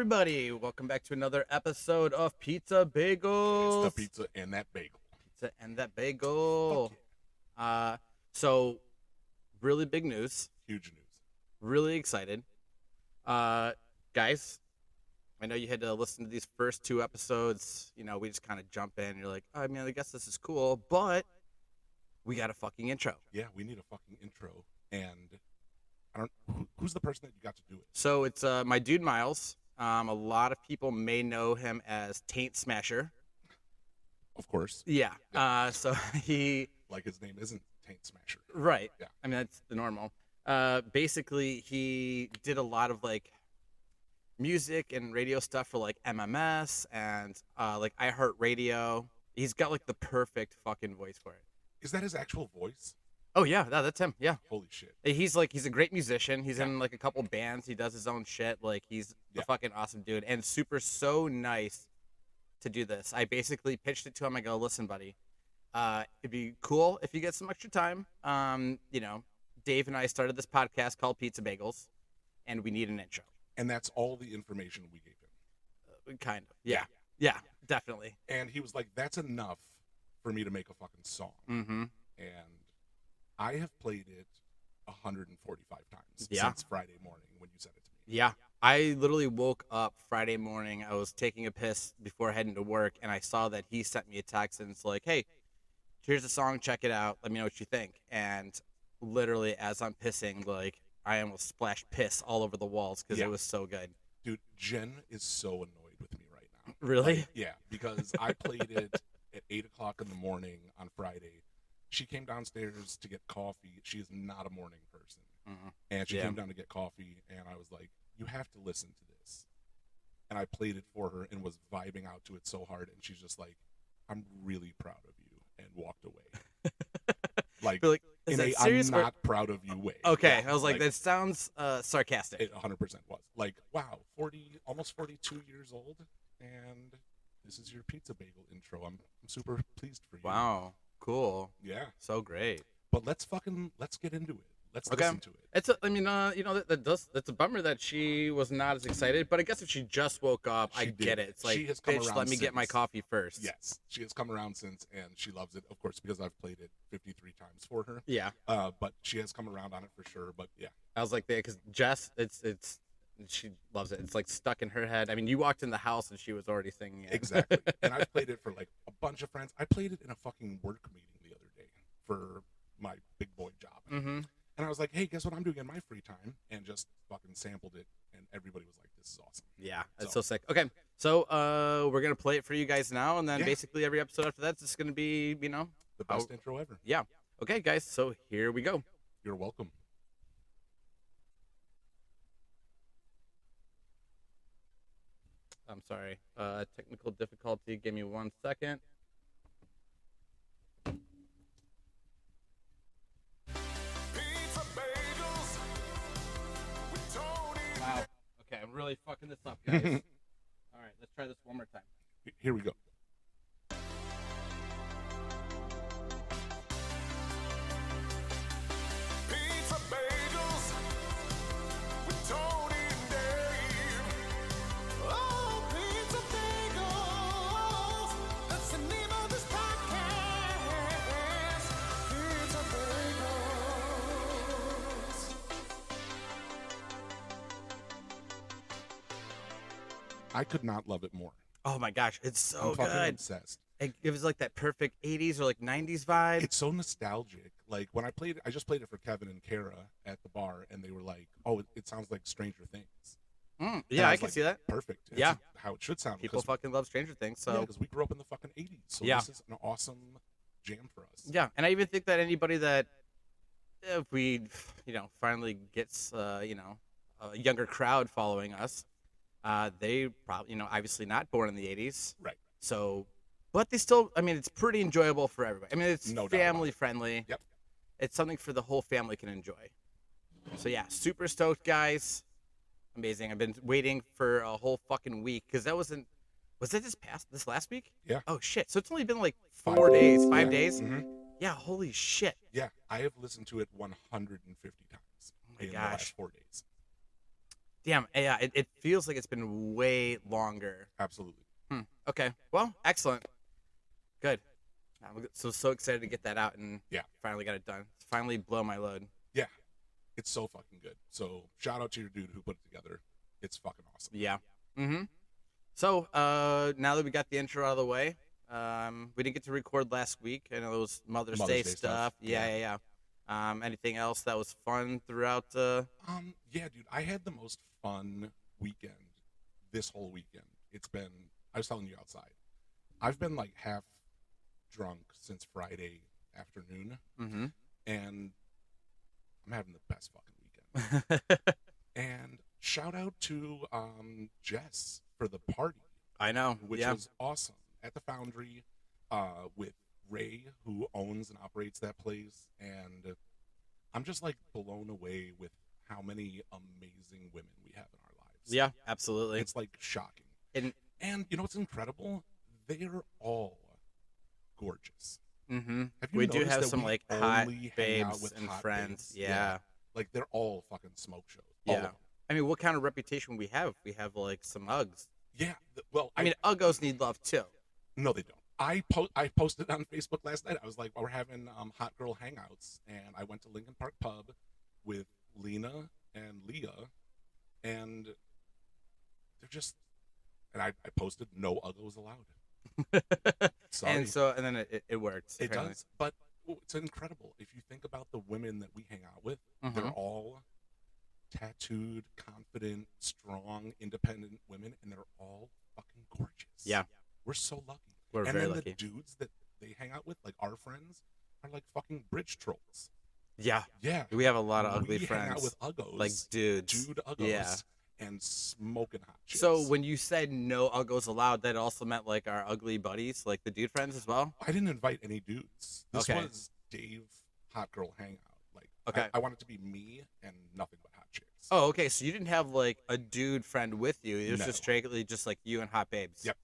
everybody? Welcome back to another episode of Pizza Bagels. It's the pizza and that bagel. Pizza and that bagel. So really big news. Huge news. Really excited. Guys, I know you had to listen to these first two episodes. You know, we just kind of jump in. You're like, oh, I mean, I guess this is cool, but we got a fucking intro. Yeah, we need a fucking intro. And who's the person that you got to do it? So it's my dude Miles. A lot of people may know him as Taint Smasher. Of course. Yeah. So he... Like his name isn't Taint Smasher. Right. Yeah. I mean, that's the normal. Basically, he did a lot of, like, music and radio stuff for, like, MMS and, like, iHeartRadio. He's got, like, the perfect fucking voice for it. Is that his actual voice? Oh, yeah. That's him. Yeah. Holy shit. He's a great musician. He's in, like, a couple bands. He does his own shit. Like, he's a fucking awesome dude. And so nice to do this. I basically pitched it to him. I go, listen, buddy, it'd be cool if you get some extra time. You know, Dave and I started this podcast called Pizza Bagels, and we need an intro. And that's all the information we gave him. Kind of. Yeah, definitely. And he was like, that's enough for me to make a fucking song. Mm-hmm. And I have played it 145 times since Friday morning when you sent it to me. Yeah. I literally woke up Friday morning. I was taking a piss before heading to work, and I saw that he sent me a text, and it's like, hey, here's the song. Check it out. Let me know what you think. And literally, as I'm pissing, like, I almost splashed piss all over the walls because it was so good. Dude, Jen is so annoyed with me right now. Really? Like, yeah, because I played it at 8 o'clock in the morning on Friday. She came downstairs to get coffee. She is not a morning person. Mm-hmm. And she came down to get coffee, and I was like, you have to listen to this. And I played it for her and was vibing out to it so hard, and she's just like, I'm really proud of you, and walked away. Like in a I'm not proud of you way. Okay, yeah, I was like that sounds sarcastic. It 100% was. Like, wow, almost 42 years old, and this is your Pizza Bagel intro. I'm super pleased for you. Wow. Cool. Yeah. So great. But let's get into it. Let's listen to it. That's a bummer that she was not as excited, but I guess if she just woke up, I get it. It's like, bitch, let me get my coffee first. Yes. She has come around since, and she loves it, of course, because I've played it 53 times for her. Yeah. But she has come around on it for sure, but yeah. I was like, because Jess, she loves it. It's like stuck in her head. I mean, you walked in the house and she was already singing it. Exactly. And I've played it for like a bunch of friends. I played it in a fucking work meeting the other day for my big boy job. Mm-hmm. And I was like, hey, guess what I'm doing in my free time? And just fucking sampled it. And everybody was like, this is awesome. Yeah, it's so sick. Okay, so we're going to play it for you guys now. And then basically every episode after that's just going to be, you know. The best intro ever. Yeah. Okay, guys, so here we go. You're welcome. I'm sorry. Technical difficulty. Give me 1 second. Wow. Okay, I'm really fucking this up, guys. All right, let's try this one more time. Here we go. Pizza Bagels with Tony and Dave. Oh, Pizza Bagels. That's the name of this podcast. Pizza Bagels. I could not love it more. Oh my gosh, it's so I'm fucking good. obsessed. It gives like that perfect 80s or like 90s vibe. It's so nostalgic. Like when I just played it for Kevin and Kara at the bar, and they were like, "Oh, it sounds like Stranger Things." Yeah, I can see that. Perfect. Yeah, how it should sound. People fucking love Stranger Things. So because we grew up in the fucking 80s, so this is an awesome jam for us. Yeah, and I even think that anybody that if we, finally gets a younger crowd following us, they probably, obviously not born in the 80s. Right. So, but they still, I mean, it's pretty enjoyable for everybody. I mean, it's family friendly. Yep. It's something for the whole family can enjoy. So yeah, super stoked, guys. Amazing. I've been waiting for a whole fucking week because was that this last week? Yeah. Oh shit. So it's only been like 5 days. Mm-hmm. Yeah. Holy shit. Yeah. I have listened to it 150 times in the last 4 days. Damn, yeah, it feels like it's been way longer. Absolutely. Okay, well, excellent. Good. I'm so excited to get that out and Yeah. finally got it done. Finally blow my load. Yeah. It's so fucking good. So shout out to your dude who put it together. It's fucking awesome. Yeah. So, now that we got the intro out of the way, we didn't get to record last week. I know it was Mother's Day stuff. Yeah. Anything else that was fun throughout? Yeah, dude, I had the most fun weekend this whole weekend. It's been, I was telling you outside, I've been like half drunk since Friday afternoon, and I'm having the best fucking weekend. And shout out to Jess for the party, I know, which was awesome at the Foundry with Ray, who owns and operates that place, and I'm just like blown away with how many amazing women we have in our lives. Yeah, absolutely. It's like shocking. And you know what's incredible? They're all gorgeous. we do noticed have that some we like hot only hang out babes with and hot friends. babes? Yeah. Like they're all fucking smoke shows. All of Yeah. them. I mean, what kind of reputation we have? We have like some Uggs. Yeah. Well, I mean, Uggos need love too. no, they don't. I posted on Facebook last night. I was like, we're having hot girl hangouts, and I went to Lincoln Park Pub with Lena and Leah, and they're just. And I posted no Uggos allowed. Sorry. And then it works. It apparently. does, but it's incredible. If you think about the women that we hang out with, they're all tattooed, confident, strong, independent women, and they're all fucking gorgeous. Yeah. We're so lucky. We're and very then lucky. the dudes that they hang out with, like our friends, are like fucking bridge trolls. Yeah. Yeah. We have a lot of ugly we friends. hang out with uggos. Like dudes. Dude uggos. Yeah. And smoking hot chicks. So when you said no Uggos allowed, that also meant like our ugly buddies, like the dude friends as well? I didn't invite any dudes. This Okay. was Dave Hot Girl Hangout. Like, Okay. I want it to be me and nothing but hot chicks. Oh, okay. So you didn't have like a dude friend with you. It was No. just strictly just like you and hot babes. Yep.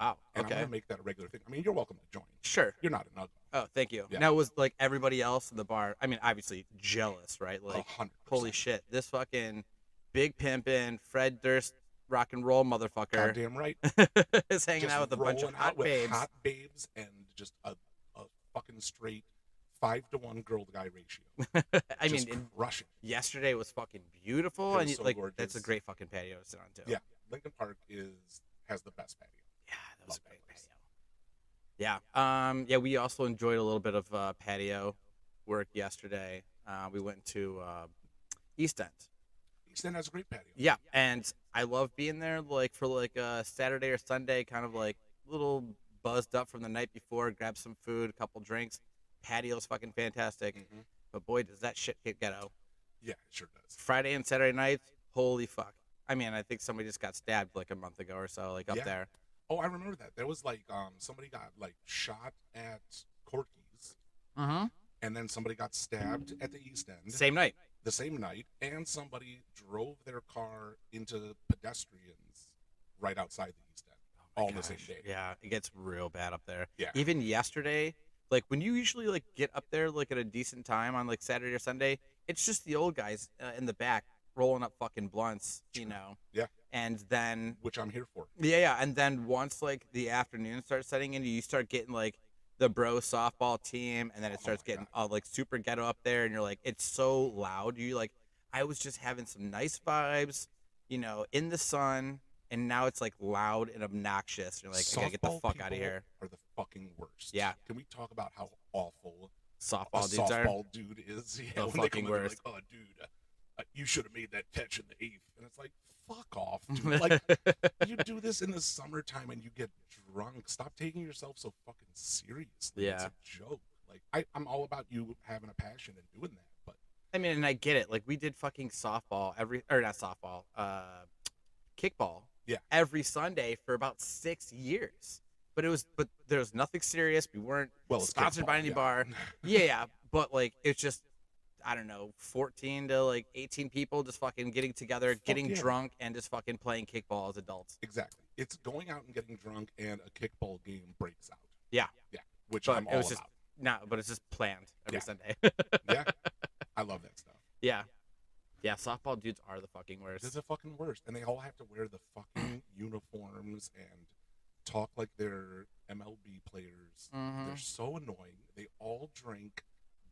Wow. And I'm Okay. gonna make that a regular thing. I mean, you're welcome to join. Sure. You're not an uggo. Oh, thank you. Yeah. Now was like everybody else in the bar. I mean, obviously jealous, right? Like, 100%. holy shit, this fucking big pimpin' Fred Durst rock and roll motherfucker Goddamn right. is hanging Just out with a bunch of rolling out hot with babes. hot babes and just a fucking straight 5-to-1 girl to guy ratio. I Just mean, crushing. yesterday was fucking beautiful, It and was so like gorgeous. that's a great fucking patio to sit on too. Yeah, Lincoln Park has the best patio. Yeah, that was Love a great that place. patio. Yeah. Yeah, we also enjoyed a little bit of patio work yesterday. We went to East End. East End has a great patio. Yeah, and I love being there, like for like a Saturday or Sunday, kind of like little buzzed up from the night before, grab some food, a couple drinks. Patio's fucking fantastic, but boy, does that shit get ghetto. Yeah, it sure does. Friday and Saturday nights, holy fuck. I mean, I think somebody just got stabbed like a month ago or so, like up Yeah. there. Oh, I remember that. There was like somebody got like shot at Corky's, and then somebody got stabbed at the East End Same night. the same night, and somebody drove their car into pedestrians right outside the East End, all in the same day. Yeah, it gets real bad up there. Yeah. Even yesterday, like when you usually like get up there like at a decent time on like Saturday or Sunday, it's just the old guys in the back rolling up fucking blunts, you know. Yeah. And then Which I'm here for. yeah, and then once like the afternoon starts setting in, you start getting like the bro softball team, and then it starts my getting like super ghetto up there, and you're like, it's so loud. You like, I was just having some nice vibes, you know, in the sun, and now it's like loud and obnoxious. You're like, I gotta get the Softball fuck out of people here. Are the fucking worst. Yeah. Can we talk about how awful Softball a dudes are. softball dude is? Yeah. The when they fucking come in, they're worst. like, oh, dude, you should have made that catch in the 8th, and it's like, fuck off, dude. Like, you do this in the summertime and you get drunk. Stop taking yourself so fucking seriously. It's Yeah. a joke. Like, I'm all about you having a passion and doing that, but I mean, and I get it. Like we did fucking softball not softball, kickball. Yeah. Every Sunday for about 6 years. But there was nothing serious. We weren't well, it's sponsored by kickball, any yeah. bar. Yeah, but like it's just I don't know, 14 to like 18 people just fucking getting together, getting yeah. drunk, and just fucking playing kickball as adults. Exactly. It's going out and getting drunk, and a kickball game breaks out. Yeah. Yeah, which But I'm it all was just about. but it's just planned every Yeah. Sunday. Yeah, I love that stuff. Yeah. Yeah, softball dudes are the fucking They're worst. the fucking worst, and they all have to wear the fucking uniforms and talk like they're MLB players. Mhm. They're so annoying. They all drink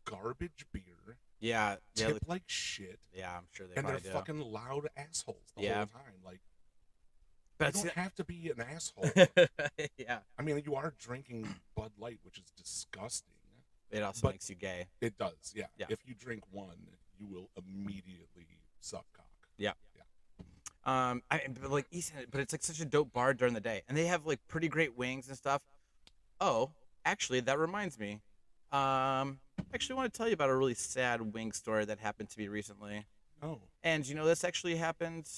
garbage beer, Yeah, yeah, tip like shit, yeah. I'm sure they and they're probably do. fucking loud assholes the Yeah. whole time. Like, But you it's- don't have to be an asshole. yeah, I mean, you are drinking Bud Light, which is disgusting. it also But- makes you gay. It does, yeah. Yeah. If you drink one, you will immediately suck cock. But like but it's like such a dope bar during the day, and they have like pretty great wings and stuff. Oh, actually, that reminds me. Actually, I want to tell you about a really sad wing story that happened to me recently. Oh, And you know, this actually happened.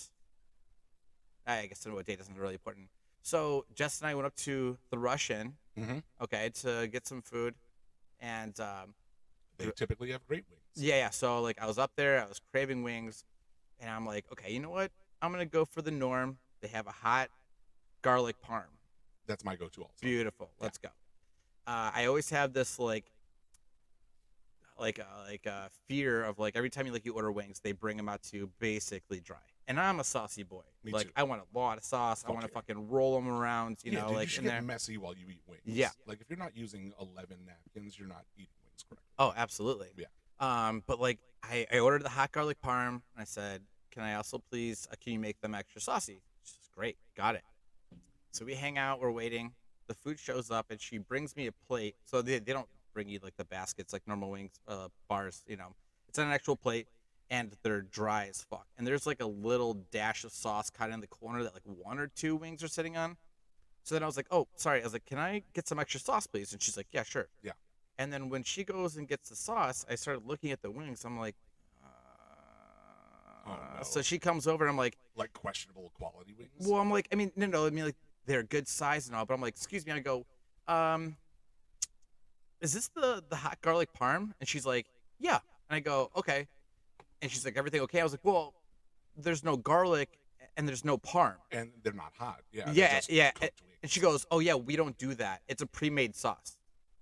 I guess what date isn't really important. So Jess and I went up to the Russian, Mhm. okay, to get some food, and they typically have great wings. yeah. So like, I was up there, I was craving wings, and I'm like, okay, you know what? I'm gonna go for the norm. They have a hot garlic parm. That's my go-to also. Beautiful. Let's go. I always have this fear of like every time you order wings, they bring them out to you basically dry. And I'm a saucy boy. Me like too. I want a lot of sauce. I Fuck want to yeah. fucking roll them around. You Yeah, know, dude, you like should in get there. messy while you eat wings. Yeah. Like if you're not using 11 napkins, you're not eating wings correctly. Oh, absolutely. Yeah. But like I ordered the hot garlic parm, and I said, can I also please? Can you make them extra saucy? She's great. Got it. So we hang out. We're waiting. The food shows up, and she brings me a plate. So they don't bring you like the baskets like normal wings bars. You know, it's on an actual plate, and they're dry as fuck. And there's like a little dash of sauce kind of in the corner that like one or two wings are sitting on. So then I was like, oh, sorry. I was like, can I get some extra sauce, please? And she's like, yeah, sure. Yeah. And then when she goes and gets the sauce, I started looking at the wings. I'm like, Oh, no. So she comes over, and I'm like, Like questionable quality wings. well, I'm like, I mean, no, I mean, like, they're good size and all, but I'm like, excuse me. I go, is this the hot garlic parm? And she's like, yeah. And I go, okay. And she's like, everything okay? I was like, well, there's no garlic and there's no parm. And they're not hot. Yeah. they're Yeah, just yeah. cooked wings. And she goes, oh, yeah, we don't do that. It's a pre-made sauce.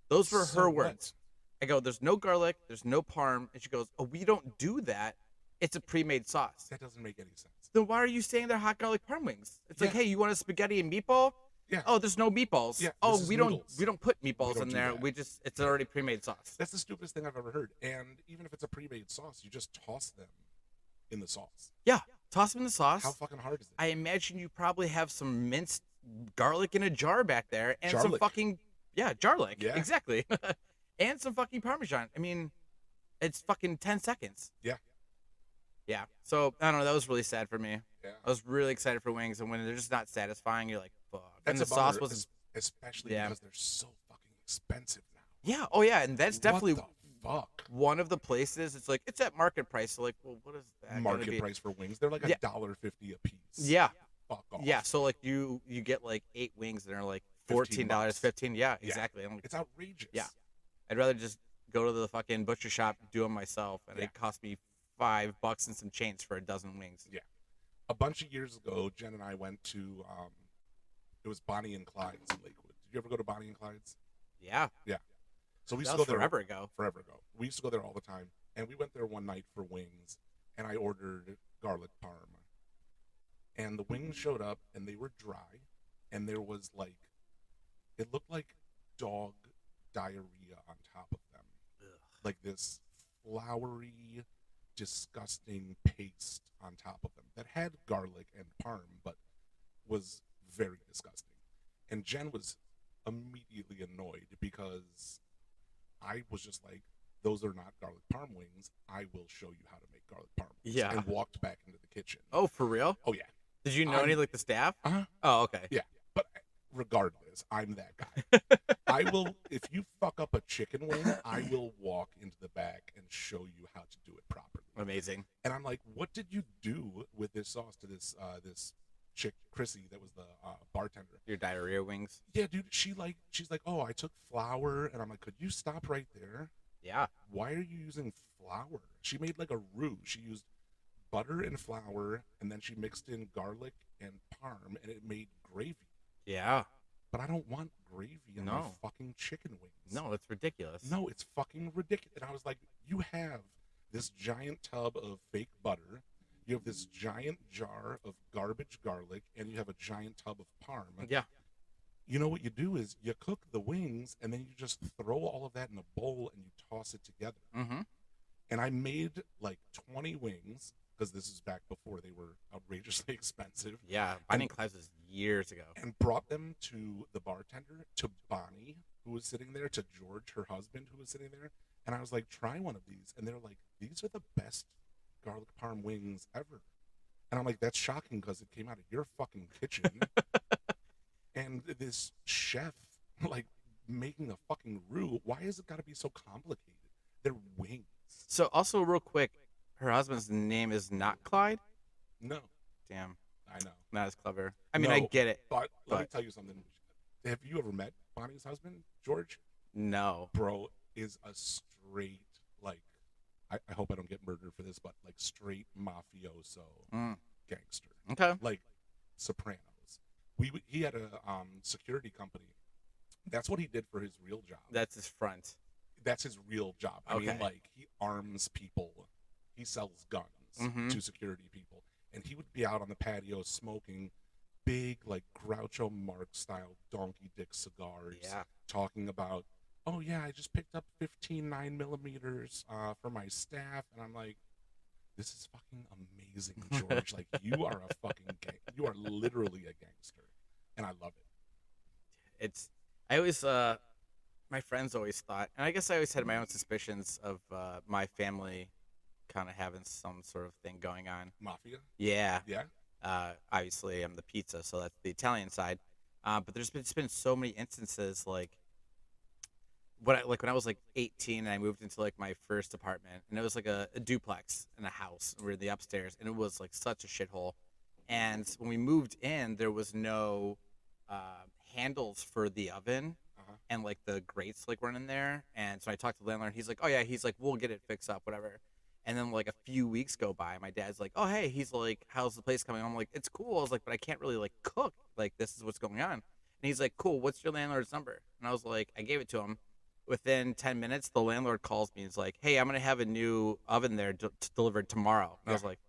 Those were So her what? words. I go, there's no garlic, there's no parm. And she goes, oh, we don't do that. It's a pre-made sauce. That doesn't make any sense. Then why are you saying they're hot garlic parm wings? It's like, Yeah. hey, you want a spaghetti and meatball? Yeah. Oh, there's no meatballs. Yeah, Oh, this is we noodles. don't put meatballs don't in do there. that. It's already pre-made sauce. That's the stupidest thing I've ever heard. And even if it's a pre-made sauce, you just toss them in the sauce. Yeah, toss them in the sauce. How fucking hard is it? I imagine you probably have some minced garlic in a jar back there and some Jarlic. fucking jarlic. Yeah. Exactly. And some fucking Parmesan. I mean, it's fucking 10 seconds. Yeah. Yeah. So I don't know. That was really sad for me. Yeah. I was really excited for wings, and when they're just not satisfying, you're like, fuck. That's and the a bummer, sauce was, especially Yeah. because they're so fucking expensive now. yeah. Oh yeah, and that's definitely What the fuck? one of the places. It's like it's at market price. So like, well, what is that? gonna Market be? price for wings. They're like Yeah. $1.50 a piece. Yeah. Fuck off. Yeah. So like you get like 8 wings and they're like $14, $15. 15. Yeah, exactly. I'm like, It's outrageous. Yeah. I'd rather just go to the fucking butcher shop, do them myself, and Yeah. it cost me $5 and some change for a dozen wings. Yeah. A bunch of years ago, Jen and I went to it was Bonnie and Clyde's in Lakewood. Did you ever go to Bonnie and Clyde's? Yeah. So we used That to was go there forever ago. forever ago. We used to go there all the time, and we went there one night for wings, and I ordered garlic parm, and the wings showed up, and they were dry, and there was like, it looked like dog diarrhea on top of them, like this floury, disgusting paste on top of them that had garlic and parm, but was very disgusting. And Jen was immediately annoyed because I was just like, those are not garlic parm wings. I will show you how to make garlic parm wings. Yeah. And walked back into the kitchen. Oh, for real? Oh, yeah. Did you know I'm- any like the staff? Uh-huh. Oh, okay. Yeah. But regardless, I'm that guy. I will, if you fuck up a chicken wing, I will walk into the back and show you how to do it properly. Amazing. And I'm like, what did you do with this sauce to this this chick, Chrissy, that was the bartender? Your diarrhea wings. Yeah, dude, she's like, oh, I took flour, and I'm like, could you stop right there? Yeah. Why are you using flour? She made like a roux. She used butter and flour, and then she mixed in garlic and parm, and it made gravy. Yeah. But I don't want gravy in my No. fucking chicken wings. No, it's ridiculous. No, it's fucking ridiculous. And I was like, you have this giant tub of fake butter, you have this giant jar of garbage garlic, and you have a giant tub of parm. Yeah. You know what you do is you cook the wings, and then you just throw all of that in a bowl and you toss it together. Mm-hmm. And I made like 20 wings, because this is back before they were outrageously expensive. Yeah. Binding Claws was years ago. And brought them to the bartender, to Bonnie, who was sitting there, to George, her husband, who was sitting there. And I was like, try one of these. And they're like, these are the best garlic parm wings ever. And I'm like, that's shocking because it came out of your fucking kitchen. And this chef, like, making a fucking roux, why has it got to be so complicated? They're wings. So also real quick, her husband's name is not Clyde? No, Damn. I know. Not as clever. I mean, I No, get it. But let me But- tell you something. Have you ever met Bonnie's husband, George? No. Bro is a straight, like, I hope I don't get murdered for this, but like straight mafioso Mm. gangster, Okay. like Sopranos. He had a security company. That's what he did for his real job. That's his front. That's his real job. I mean, Okay. like, he arms people. He sells guns Mhm. to security people. And he would be out on the patio smoking big, like, Groucho Marx style donkey dick cigars, Yeah. talking about, oh, yeah, I just picked up 15 9mm for my staff. And I'm like, this is fucking amazing, George. Like, you are a fucking you are literally a gangster. And I love it. I always my friends always thought, and I guess I always had my own suspicions of my family kind of having some sort of thing going on. Mafia? Yeah. Yeah? Obviously I'm the pizza, so that's the Italian side. But there's been so many instances like when I was like 18 and I moved into like my first apartment, and it was like a duplex in a house. We were in the upstairs, and it was like such a shithole. And when we moved in, there was no handles for the oven, Uh-huh. and like the grates like weren't in there. And so I talked to the landlord. He's like, "Oh yeah," he's like, "We'll get it fixed up, whatever." And then like a few weeks go by, my dad's like, "Oh hey," he's like, "How's the place coming?" I'm like, "It's cool." I was like, "But I can't really like cook. Like this is what's going on." And he's like, "Cool. What's your landlord's number?" And I was like, I gave it to him. Within 10 minutes, the landlord calls me and is like, "Hey, I'm gonna have a new oven there delivered tomorrow." And I was Yeah. like,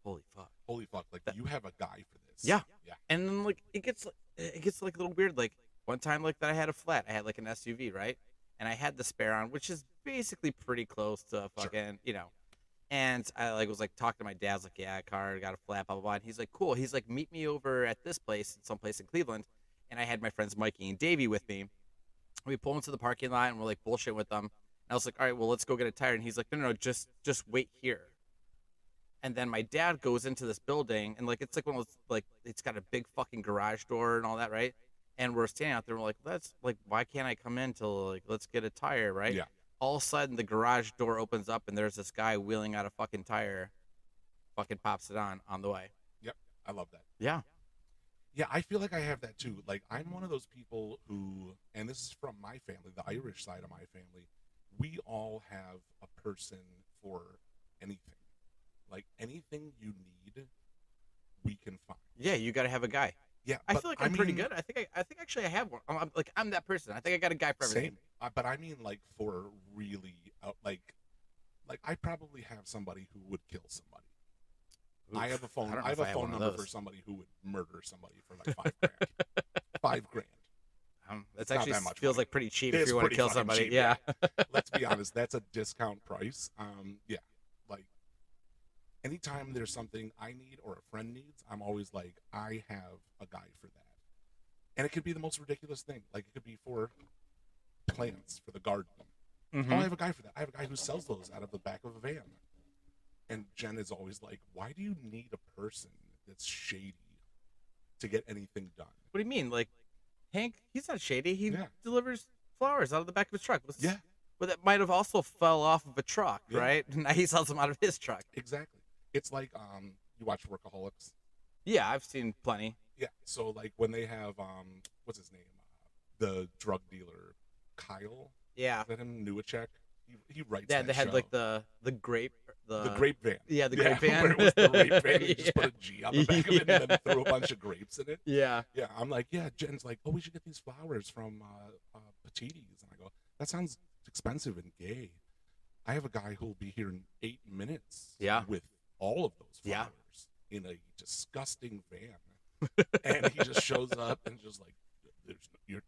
"Holy fuck!" Holy fuck! Like, you have a guy for this. Yeah. Yeah. And then like it gets like a little weird. Like one time, like that I had a flat. I had like an SUV, right? And I had the spare on, which is basically pretty close to fucking, you know. And I like was like talking to my dad, like, "Yeah, car got a flat, blah blah blah." And he's like, "Cool." He's like, "Meet me over at this place, someplace in Cleveland." And I had my friends Mikey and Davey with me. We pull into the parking lot and we're like bullshit with them. And I was like, "All right, well, let's go get a tire." And he's like, "No, just wait here." And then my dad goes into this building, and like it's like one of those, like it's got a big fucking garage door and all that, right? And we're standing out there, and we're like, "Let's like, why can't I come in till like let's get a tire, right?" Yeah. All of a sudden, the garage door opens up, and there's this guy wheeling out a fucking tire, fucking pops it on the way. Yep. I love that. Yeah. Yeah, I feel like I have that too. Like, I'm one of those people who, and this is from my family, the Irish side of my family, we all have a person for anything. Like, anything you need, we can find. Yeah, you got to have a guy. Yeah, I but feel like I'm pretty mean, good. I think actually I have one. I'm that person. I think I got a guy for everything. Same. But I mean, like, for really, like I probably have somebody who would kill somebody. I have a phone. don't know I have if a I have phone one of number for those. somebody who would murder somebody for like $5,000. $5,000. That's It's not actually that much feels money. like pretty cheap It if is you want to pretty kill fucking somebody. cheap, Yeah. Let's be honest, that's a discount price. Yeah, like anytime there's something I need or a friend needs, I'm always like, I have a guy for that. And it could be the most ridiculous thing. Like, it could be for plants for the garden. Mhm. Oh, I have a guy for that. I have a guy who sells those out of the back of a van. And Jen is always like, why do you need a person that's shady to get anything done? What do you mean? Like Hank, he's not shady. He Yeah. delivers flowers out of the back of his truck. Yeah. But that might have also fell off of a truck, Yeah. right? Now he sells them out of his truck. Exactly. It's like, you watch Workaholics? Yeah, I've seen plenty. Yeah. So, like, when they have, what's his name? The drug dealer, Kyle. Yeah. Is that him? Newacek? He writes Yeah, that they had show. like the grape The grape van. Yeah, the grape van. Where it was the grape van. You just Yeah. put a G on the back of it and then threw a bunch of grapes in it. Yeah. Yeah, I'm like, yeah. Jen's like, oh, we should get these flowers from Petiti's. And I go, that sounds expensive and gay. I have a guy who will be here in 8 minutes. Yeah. With all of those Yeah. flowers in a disgusting van, and he just shows up and just like,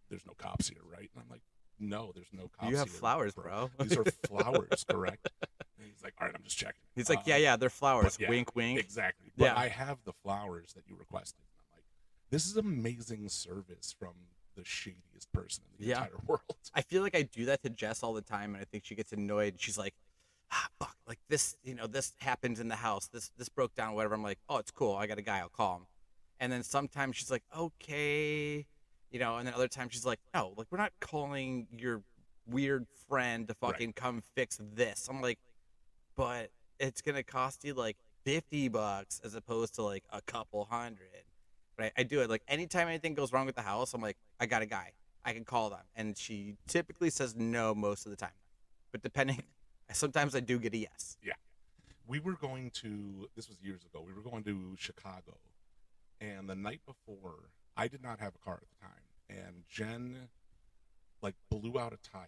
there's no cops here, right? And I'm like, no, there's no cops. You have here, flowers, bro. These are flowers, correct? And he's like, all right, I'm just checking. He's like, yeah, they're flowers. Yeah, Wink, wink. Exactly. But Yeah. I have the flowers that you requested. And I'm like, this is amazing service from the shadiest person in the Yeah. entire world. I feel like I do that to Jess all the time, and I think she gets annoyed. She's like, fuck, like this, this happened in the house. This broke down, whatever. I'm like, oh, it's cool. I got a guy. I'll call him. And then sometimes she's like, okay, and then other times she's like, no, like we're not calling your weird friend to fucking come fix this. I'm like, but it's gonna cost you like $50 as opposed to like a couple hundred. But I do it like anytime anything goes wrong with the house, I'm like, I got a guy. I can call them. And she typically says no most of the time. But depending, sometimes I do get a yes. Yeah. We were going to, this was years ago, we were going to Chicago. And the night before, I did not have a car at the time. And Jen, like, blew out a tire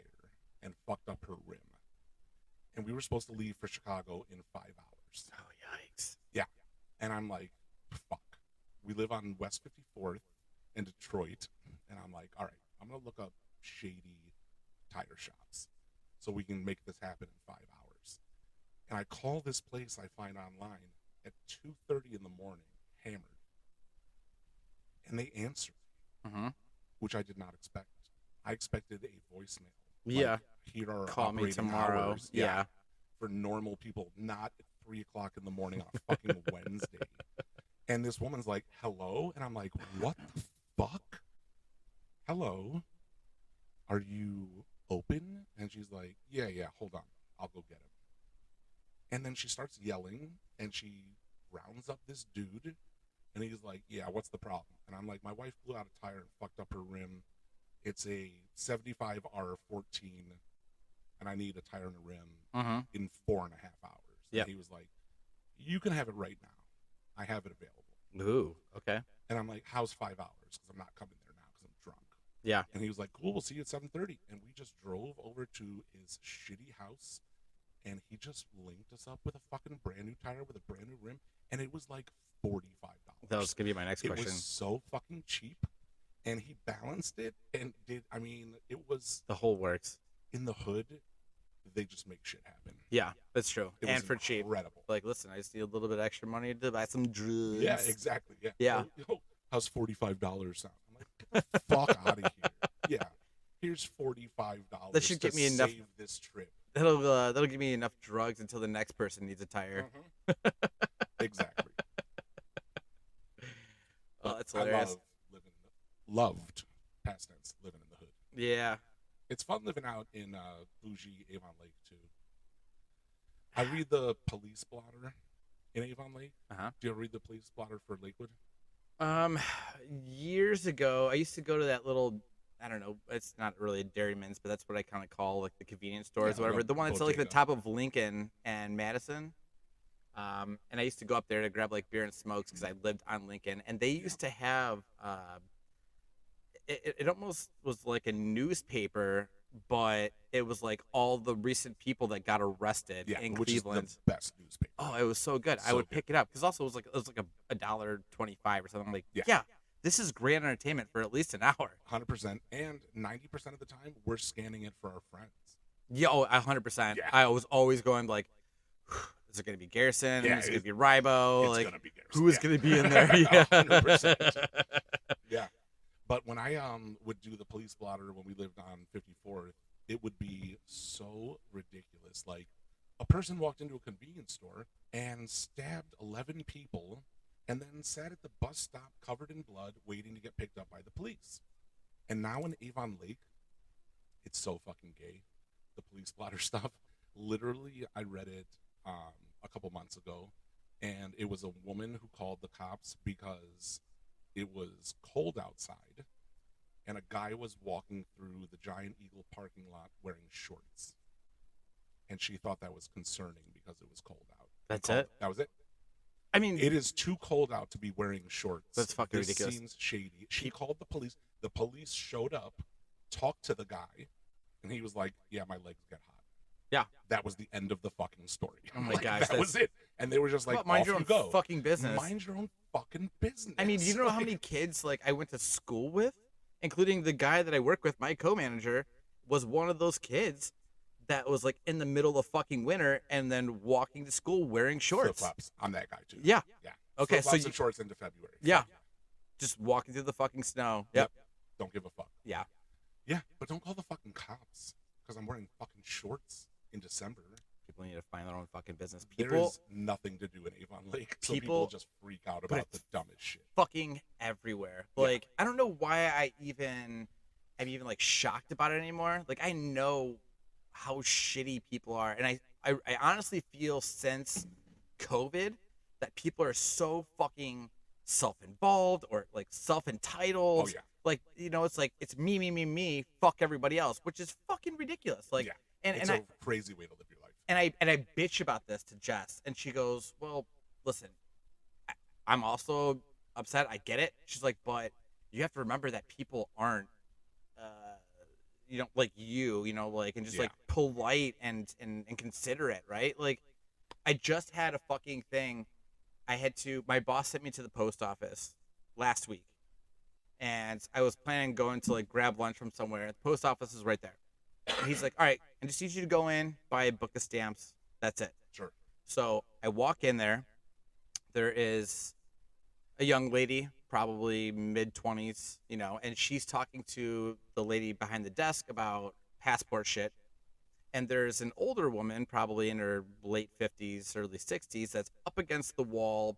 and fucked up her rim. And we were supposed to leave for Chicago in 5 hours. Oh, yikes. Yeah. And I'm like, fuck. We live on West 54th in Detroit. And I'm like, all right, I'm going to look up shady tire shops so we can make this happen in 5 hours. And I call this place I find online at 2:30 in the morning, hammered. And they answer, which I did not expect. I expected a voicemail. Yeah. Like, here are Call me operating tomorrow. hours. Yeah. For normal people, not at 3 o'clock in the morning on a fucking Wednesday. And this woman's like, hello? And I'm like, what the fuck? Hello? Are you open? And she's like, yeah, hold on. I'll go get him. And then she starts yelling, and she rounds up this dude, and he's like, yeah, what's the problem? And I'm like, my wife blew out a tire and fucked up her rim. It's a 75 R14, and I need a tire and a rim in 4.5 hours. Yeah. And he was like, you can have it right now. I have it available. Ooh, okay. And I'm like, how's 5 hours? Because I'm not coming there now because I'm drunk. Yeah. And he was like, cool, we'll see you at 7:30. And we just drove over to his shitty house, and he just linked us up with a fucking brand new tire with a brand new rim, and it was like $45. That was going to be my next question. It was so fucking cheap, and he balanced it and did, I mean, it was... The whole works. In the hood, they just make shit happen. Yeah, that's true. It and was for cheap. incredible. Like, listen, I just need a little bit extra money to buy some drugs. Yeah, exactly. Yeah. Yeah. Oh, how's $45 sound? I'm like, get the fuck out of here. Yeah. Here's $45 That should get me enough- save this trip. That'll give me enough drugs until the next person needs a tire. Exactly. Oh, that's I hilarious. loved, past tense, living in the hood. Yeah. It's fun living out in bougie Avon Lake, too. I read the police blotter in Avon Lake. Do you ever read the police blotter for Lakewood? Years ago, I used to go to that little, I don't know, it's not really a Dairyman's, but that's what I kind of call like the convenience stores, Yeah, whatever. like The one that's like at the bodega. top of Lincoln and Madison. And I used to go up there to grab like beer and smokes because I lived on Lincoln, and they used to have it almost was like a newspaper, but it was like all the recent people that got arrested in which Cleveland. is the best newspaper. Oh, it was so good. I So would good. pick it up because also it was like a $1.25 or something. I'm like, Yeah. yeah, this is great entertainment for at least an hour. 100%. And 90% of the time, we're scanning it for our friends. Yeah, 100%. Yeah. I was always going like, is it going to be Garrison? Yeah, is it going it- to be Rybo? It's Like, going to be Garrison. who is Yeah. going to be in there? Yeah. 100%. Yeah. But when I would do the police blotter when we lived on 54th, it would be so ridiculous. Like, a person walked into a convenience store and stabbed 11 people and then sat at the bus stop covered in blood waiting to get picked up by the police. And now in Avon Lake, it's so fucking gay. The police blotter stuff. Literally, I read it a couple months ago, and it was a woman who called the cops because it was cold outside, and a guy was walking through the Giant Eagle parking lot wearing shorts. And she thought that was concerning because it was cold out. That's it? That was it. I mean, It is too cold out to be wearing shorts. That's fucking this ridiculous. Seems shady. She called the police. The police showed up, talked to the guy, and he was like, "Yeah, my legs get hot." Yeah. That was the end of the fucking story. Oh my Like, gosh, that was it. And they were just like, Well, mind off your you own go. fucking business. Mind your own fucking business. I mean, do you know how many kids like I went to school with, including the guy that I work with, my co-manager, was one of those kids that was like in the middle of fucking winter and then walking to school wearing shorts. Flip-flops. I'm that guy too. Yeah. Yeah. Okay, so Flip-flops and shorts into February. Yeah. Fuck Just walking through the fucking snow. Yep. Don't give a fuck. Yeah. Yeah, but don't call the fucking cops because I'm wearing fucking shorts in December. People need to find their own fucking business. There People is nothing to do in Avon Lake, so people- people just freak out about the it's dumbest shit. fucking everywhere. Yeah. Like I don't know why I'm even like shocked about it anymore. Like I know how shitty people are, and I honestly feel since COVID that people are so fucking self-involved or like self-entitled. Oh yeah. Like it's like it's me, fuck everybody else, which is fucking ridiculous. Like Yeah. and It's and a crazy way to live your life. I bitch about this to Jess, and she goes, "Well, listen, I'm also upset. I get it." She's like, "But you have to remember that people aren't, like like and just Yeah. like polite and considerate, right? Like, I just had a fucking thing. My boss sent me to the post office last week, and I was planning on going to like grab lunch from somewhere. The post office is right there. And he's like, all right, I just need you to go in, buy a book of stamps. That's it. Sure. So I walk in there. There is a young lady, probably mid-20s, and she's talking to the lady behind the desk about passport shit. And there's an older woman, probably in her late 50s, early 60s, that's up against the wall,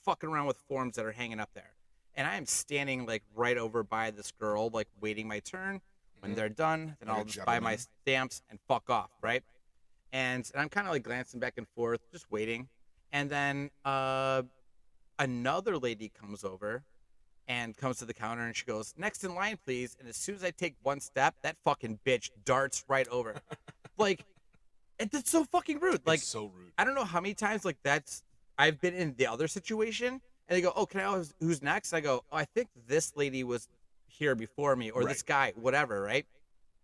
fucking around with forms that are hanging up there. And I am standing like right over by this girl, like waiting my turn. When they're done, then Like a I'll just buy my gentleman. stamps and fuck off, right? And I'm kind of like glancing back and forth, just waiting. And then another lady comes over and comes to the counter and she goes, "Next in line, please." And as soon as I take one step, that fucking bitch darts right over. Like, that's so fucking rude. Like, It's so rude. I don't know how many times like I've been in the other situation and they go, "Oh, can I know who's next?" And I go, "Oh, I think this lady was here before me, or this guy, whatever," right?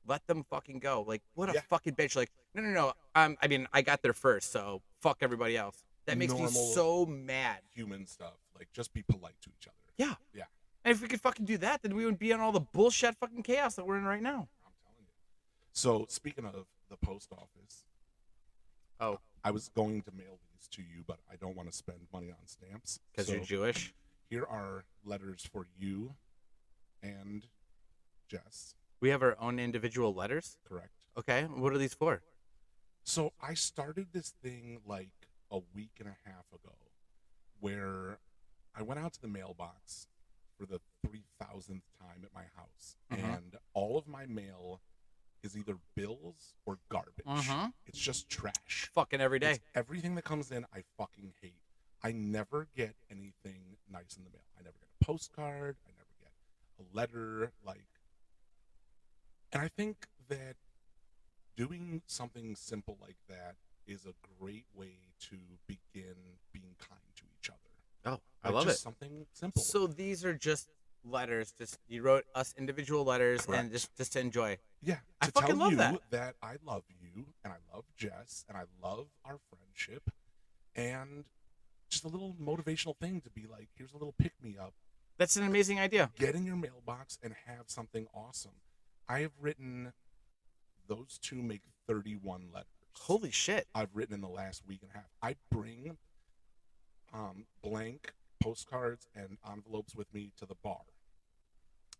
Let them fucking go. Like, what a Yeah. fucking bitch. Like, no. I mean, I got there first, so fuck everybody else. That makes me Normal so mad. Human stuff. Like, just be polite to each other. Yeah. Yeah. And if we could fucking do that, then we wouldn't be in all the bullshit fucking chaos that we're in right now. I'm telling you. So, speaking of the post office, Oh, I was going to mail these to you, but I don't want to spend money on stamps. because So you're Jewish? Here are letters for you and Jess. We have our own individual letters? Correct. Okay. What are these for? So I started this thing like a week and a half ago where I went out to the mailbox for the 3,000th time at my house. Mhm. And all of my mail is either bills or garbage. Mhm. It's just trash. Fucking every day. It's everything that comes in, I fucking hate. I never get anything nice in the mail. I never get a postcard. I never get a letter. And I think that doing something simple like that is a great way to begin being kind to each other. Oh, I Like, love just it. something simple. So these are just letters. Just you wrote us individual letters and Correct. just to enjoy. Yeah, I to fucking tell love you that. I love you and I love Jess and I love our friendship, and just a little motivational thing to be like, here's a little pick me up. That's an amazing idea. Get in your mailbox and have something awesome. I have written, those two make 31 letters. Holy shit. I've written in the last week and a half. I bring blank postcards and envelopes with me to the bar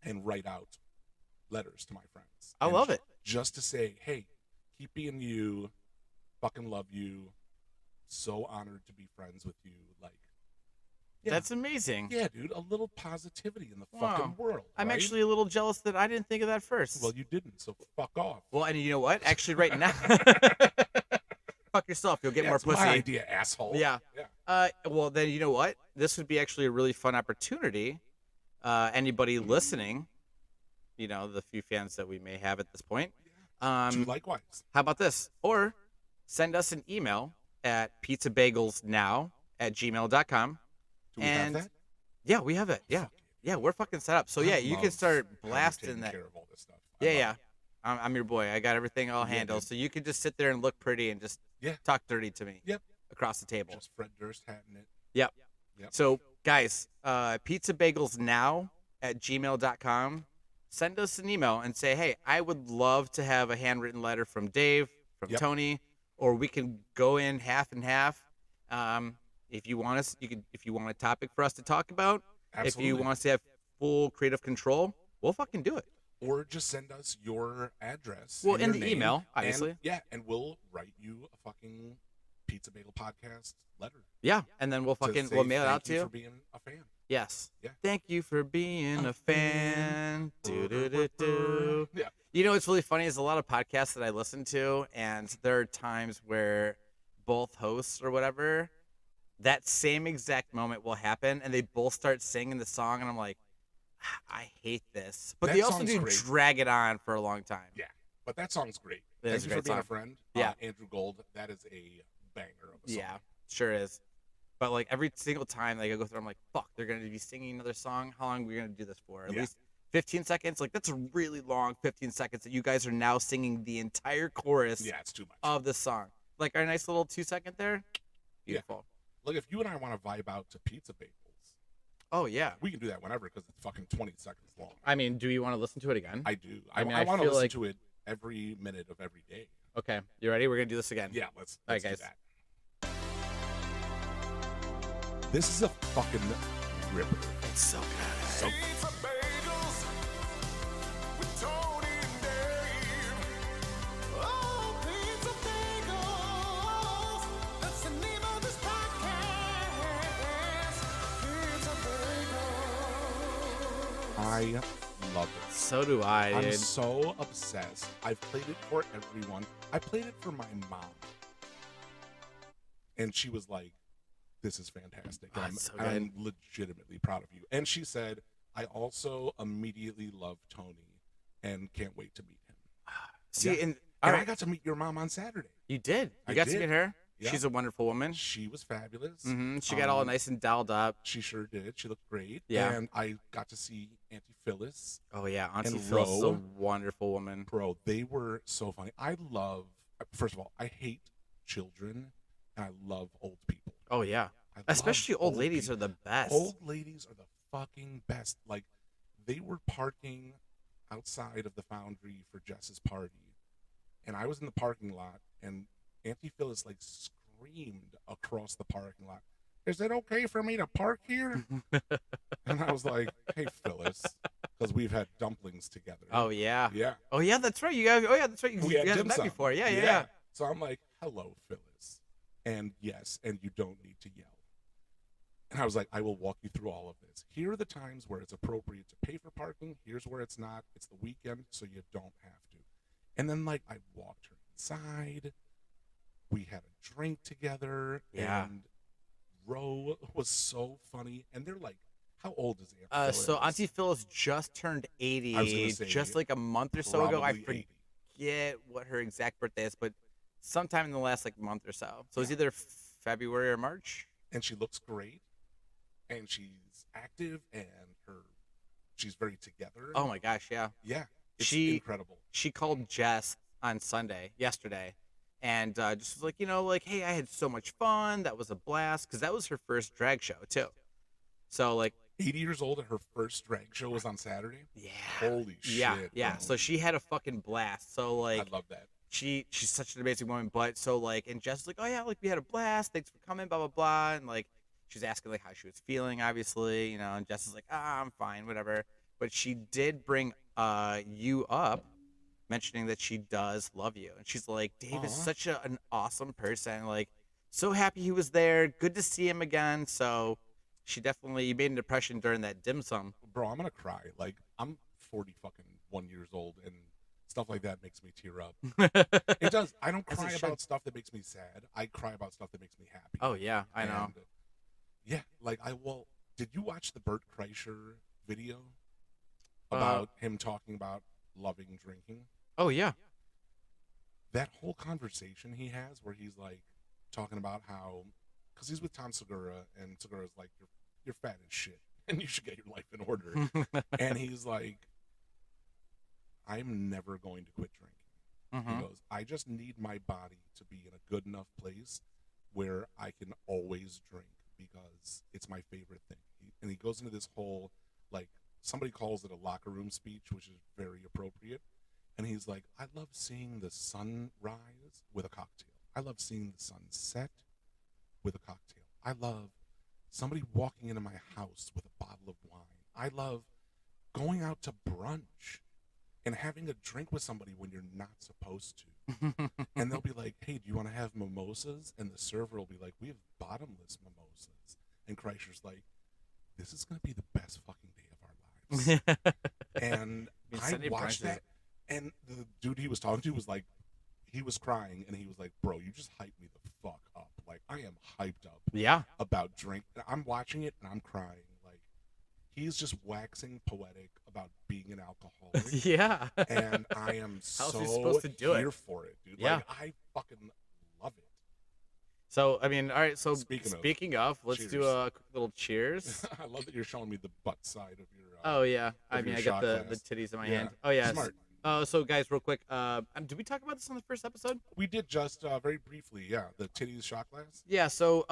and write out letters to my friends. I And love it. Just to say, hey, keep being you, fucking love you, so honored to be friends with you. Like, yeah, That's amazing. yeah, dude, a little positivity in the Wow. fucking world. I'm right? actually a little jealous that I didn't think of that first. Well, you didn't, so fuck off. Well, and you know what? Actually, right now, fuck yourself. You'll get Yeah, more it's pussy. my idea, asshole. Yeah. Yeah. Well, then you know what? This would be actually a really fun opportunity. Anybody listening, the few fans that we may have at this point. Do likewise. How about this? Or send us an email at pizzabagelsnow@gmail.com. Do we And have that? Yeah, we have it. Yeah. Fuck Yeah, we're fucking set up. So I yeah, you can love start how you're blasting taking that. care of all this stuff. I Yeah, love yeah. it. I'm your boy. I got everything all Yeah, handled. dude. So you could just sit there and look pretty and just Yeah. talk dirty to me Yep. across the table. Just Fred Durst hatting it. Yep. Yep. So, guys, pizza bagels now at gmail.com. Send us an email and say, hey, I would love to have a handwritten letter from Dave, from Yep. Tony, or we can go in half and half. If you want us, you could. If you want a topic for us to talk about, Absolutely. if you want us to have full creative control, we'll fucking do it. Or just send us your address. Well, and in your the name, email, obviously. And we'll write you a fucking Pizza Bagel Podcast letter. Yeah, and then we'll to fucking say we'll mail it out to thank you. for being a fan. Yes. Yeah. Thank you for being a fan. Do-do-do-do. Yeah. You know what's really funny is a lot of podcasts that I listen to, and there are times where both hosts or whatever, that same exact moment will happen, and they both start singing the song, and I'm like, I hate this. But That they also song's do great. drag it on for a long time. Yeah. But that song's great. It is Thank a you for great being song. a friend. Yeah. Andrew Gold, that is a banger of a song. Yeah, sure is. But like every single time like I go through, I'm like, fuck, they're gonna be singing another song. How long are we gonna do this for? At Yeah. least 15 seconds. Like that's a really long 15 seconds that you guys are now singing the entire chorus Yeah, it's too much. of the song. Like our nice little 2-second there. Beautiful. Look, if you and I want to vibe out to Pizza Bagels, Oh yeah. we can do that whenever because it's fucking 20 seconds long. I mean, do you want to listen to it again? I do. I mean, I I want to feel listen like- to it every minute of every day. Okay, you ready? We're gonna do this again. Yeah, let's All right, do guys. that. This is a fucking ripper. It's so good. So Pizza Bagels with Tony and Dave. Oh, Pizza Bagels. That's the name of this podcast. Pizza Bagels. I love it. So do I, I'm dude. so obsessed. I've played it for everyone. I played it for my mom. And she was like, this is fantastic. Oh, And it's so I'm legitimately proud of you. And she said, I also immediately love Tony and can't wait to meet him. See, Yeah. and And all I right, got to meet your mom on Saturday. you did. You I got to did. meet her. Yeah. She's a wonderful woman. She was fabulous. She got all Um, nice and dialed up. She sure did. She looked great. Yeah. And I got to see Auntie Phyllis. Oh yeah, Auntie and Phil's a Ro. wonderful woman. Bro, they were so funny. First of all, I hate children and I love old people. Oh yeah, I love especially old ladies people. are the best. Old ladies are the fucking best. Like, they were parking outside of the Foundry for Jess's party, and I was in the parking lot, and Auntie Phyllis like screamed across the parking lot, "Is it okay for me to park here?" And I was like, "Hey, Phyllis," because we've had dumplings together. Oh yeah. yeah. Oh yeah, that's right. You guys. Oh yeah, that's right. You, We you had guys dim met sum. before. Yeah, yeah, yeah. So I'm like, "Hello, Phyllis," and yes, and you don't need to yell. And I was like, I will walk you through all of this. Here are the times where it's appropriate to pay for parking. Here's where it's not. It's the weekend, so you don't have to. And then, like, I walked her inside. We had a drink together. Yeah. And Ro was so funny. And they're like, how old is Aunt Phyllis? So Auntie Phyllis just turned 80, I was gonna say, just like a month or so ago. I Probably 80. forget what her exact birthday is, but sometime in the last like month or so. So it's Yeah. either February or March. And she looks great. And she's active. And she's very together. Oh my gosh, yeah. Yeah. It's She- incredible. She called Jess on yesterday, and just was like, like, hey, I had so much fun. That was a blast, because that was her first drag show too. So like, 80 years old and her first drag show was on Saturday. yeah, Holy shit. yeah. bro. So she had a fucking blast. So I like, love that. she's such an amazing woman. But so like, and Jess was like, oh yeah, like we had a blast. Thanks for coming, blah blah blah. And like, she was asking like how she was feeling, obviously, and Jess is like, I'm fine, whatever. But she did bring you up, mentioning that she does love you, and she's like, Dave is Aw. such an awesome person. Like, so happy he was there. Good to see him again. So she definitely made an impression during that dim sum. Bro, I'm going to cry. Like, I'm 40 fucking 1 years old, and stuff like that makes me tear up. It does. I don't As it cry should. about stuff that makes me sad. I cry about stuff that makes me happy. Oh yeah, I know. And, yeah, like, did you watch the Bert Kreischer video about him talking about loving drinking? Oh yeah. That whole conversation he has where he's like talking about how, because he's with Tom Segura, and Segura's like, you're fat as shit and you should get your life in order. And he's like, I'm never going to quit drinking. He goes, I just need my body to be in a good enough place where I can always drink because it's my favorite thing. And he goes into this whole, like, somebody calls it a locker room speech, which is very appropriate. And he's like, I love seeing the sun rise with a cocktail. I love seeing the sun set with a cocktail. I love somebody walking into my house with a bottle of wine. I love going out to brunch and having a drink with somebody when you're not supposed to. And they'll be like, hey, do you want to have mimosas? And the server will be like, we have bottomless mimosas. And Kreischer's like, this is going to be the best fucking day of our lives. And I watched that, and the dude he was talking to was like, he was crying, and he was like, bro, you just hyped me the fuck up. Like, I am hyped up about drink. And I'm watching it, and I'm crying. Like, he's just waxing poetic about being an alcoholic. Yeah. And I am so supposed to do here it? for it, dude. Yeah. Like, I fucking love it. So, I mean, all right. So, Speaking of, let's do a quick little cheers. I love that you're showing me the butt side of your. Oh yeah. I mean, your I got shot the glass. titties in my hand. Oh yeah. Smart. So guys, real quick, did we talk about this on the first episode? We did just very briefly, yeah. The titties shot glass. Yeah. So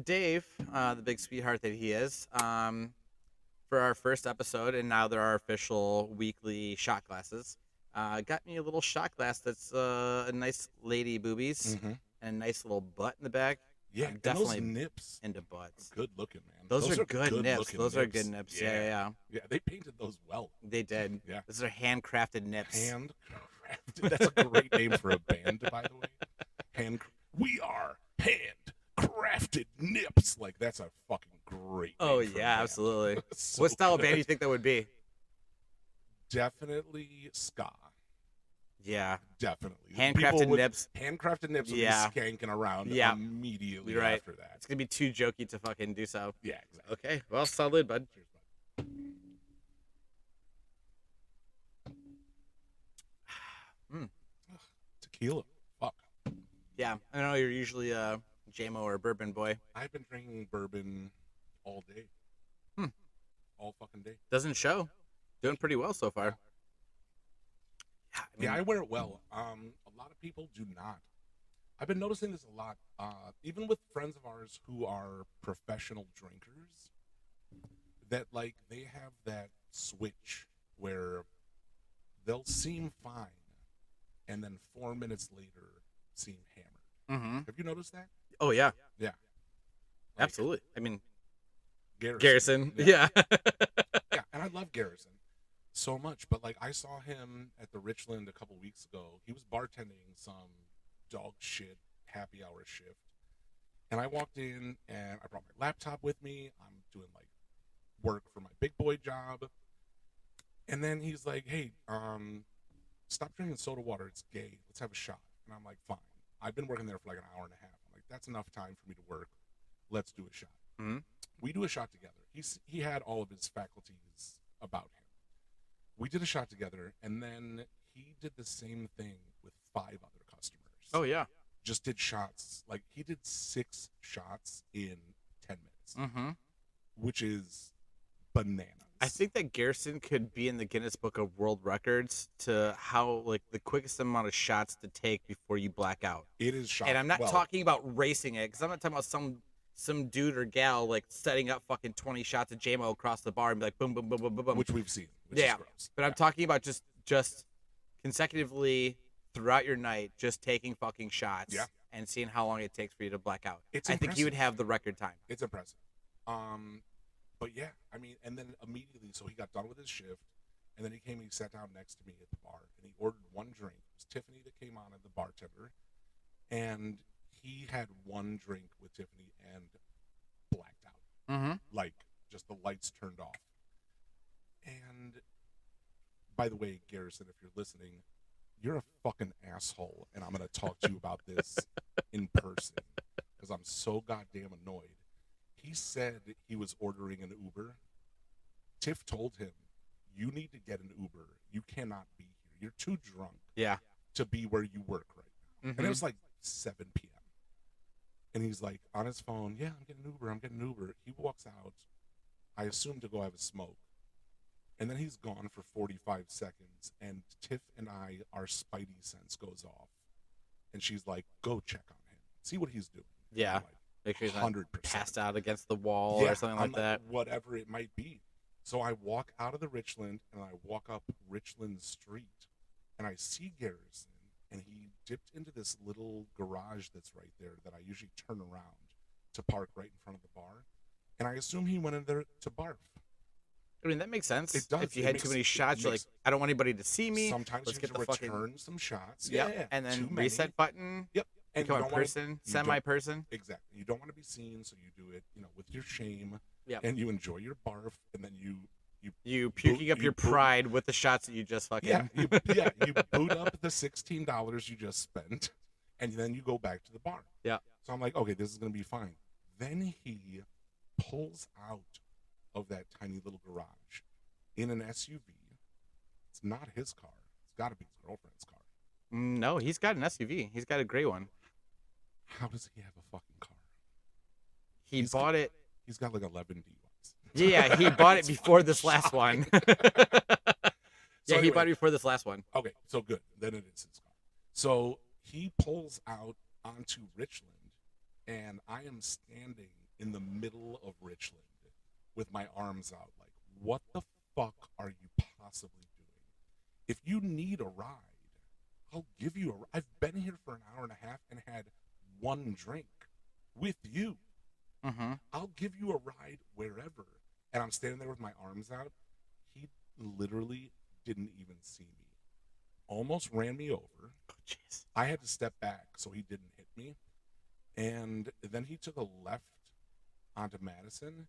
Dave, the big sweetheart that he is, for our first episode, and now there are official weekly shot glasses. Got me a little shot glass that's a nice lady boobies and a nice little butt in the back. Yeah, I'm definitely and those nips into butts. are good looking, man. Those are good nips. looking Those are good nips. Yeah. Yeah, they painted those well. They did. Yeah. Those are handcrafted nips. Handcrafted. That's a great name for a band, by the way. We are handcrafted nips. Like, that's a fucking great name Oh for a yeah, band. absolutely. So What style of good. band do you think that would be? Definitely ska. Yeah. Definitely. Handcrafted nips. Handcrafted nips would Yeah. be skanking around Yeah. immediately You're right. after that. It's gonna be too jokey to fucking do so. Yeah, exactly. Okay. Well, solid, bud. Cheers, bud. Tequila. Fuck. Yeah. I know you're usually a JMO or a bourbon boy. I've been drinking bourbon all day. All fucking day. Doesn't show. Doing pretty well so far. Yeah, I wear it well. A lot of people do not. I've been noticing this a lot, even with friends of ours who are professional drinkers, that, like, they have that switch where they'll seem fine, and then 4 minutes later, seem hammered. Mm-hmm. Have you noticed that? Oh yeah. Yeah. Absolutely. I mean, Garrison. Yeah. Yeah, and I love Garrison so much, but, like, I saw him at the Richland a couple weeks ago. He was bartending some dog shit happy hour shift, and I walked in and I brought my laptop with me. I'm doing, like, work for my big boy job, and then he's like, hey, stop drinking soda water, it's gay, let's have a shot. And I'm like, fine. I've been working there for like an hour and a half. I'm like, that's enough time for me to work, let's do a shot. Mm-hmm. We do a shot together. He had all of his faculties about him. We did a shot together, and then he did the same thing with 5 other customers. Oh yeah. Just did shots. Like, he did 6 shots in 10 minutes, Mm-hmm. which is bananas. I think that Garrison could be in the Guinness Book of World Records to how, like, the quickest amount of shots to take before you black out. It is shocking. And I'm not talking about racing it, because I'm not talking about some dude or gal, like, setting up fucking 20 shots of JMO across the bar and be like, boom, boom, boom, boom, boom, boom. which we've seen. Which Yeah, is gross. But I'm talking about just consecutively throughout your night, just taking fucking shots and seeing how long it takes for you to black out. It's I think he would impressive. have the record time. It's impressive. But yeah, I mean, and then immediately, so he got done with his shift, and then he came and he sat down next to me at the bar, and he ordered one drink. It was Tiffany that came on as the bartender, and he had one drink with Tiffany and blacked out. Mm-hmm. Like, just the lights turned off. And by the way, Garrison, if you're listening, you're a fucking asshole, and I'm going to talk to you about this in person because I'm so goddamn annoyed. He said he was ordering an Uber. Tiff told him, you need to get an Uber. You cannot be here. You're too drunk to be where you work right now. Mm-hmm. And it was like 7 p.m. And he's like on his phone, yeah, I'm getting an Uber. He walks out, I assume to go have a smoke. And then he's gone for 45 seconds, and Tiff and our spidey sense goes off. And she's like, go check on him. See what he's doing. And Yeah. I'm like, Make sure he's not 100%. passed out against the wall Yeah, or something I'm like that. Whatever it might be. So I walk out of the Richland, and I walk up Richland Street, and I see Garrison, and he dipped into this little garage that's right there that I usually turn around to park right in front of the bar. And I assume he went in there to barf. I mean, that makes sense. It does. If you It had makes- too many it shots, you're like, makes- I don't want anybody to see me. Sometimes Let's you get have the to fucking return some shots. Yep. Yeah, And then too many. reset button. Yep. And Become you a don't wanna- person, you don't- semi-person. Exactly. You don't want to be seen, so you do it, with your shame. Yep. And you enjoy your barf, and then you You puking up you your boot- pride with the shots that you just fucking. yeah, you boot up the $16 you just spent, and then you go back to the bar. Yeah. So I'm like, okay, this is gonna be fine. Then he pulls out of that tiny little garage in an SUV. It's not his car. It's got to be his girlfriend's car. No, he's got an SUV. He's got a gray one. How does he have a fucking car? He He's bought it. He's got like 11 DUIs. Yeah, he bought it It's before fucking this last one. shocking. Yeah, he anyway, bought it before this last one. Okay, so good. Then it is his car. So he pulls out onto Richland, and I am standing in the middle of Richland with my arms out, like, what the fuck are you possibly doing? If you need a ride, I'll give you a ride. I've been here for an hour and a half and had one drink with you. Mm-hmm. I'll give you a ride wherever. And I'm standing there with my arms out. He literally didn't even see me. Almost ran me over. Oh, jeez. I had to step back so he didn't hit me. And then he took a left onto Madison,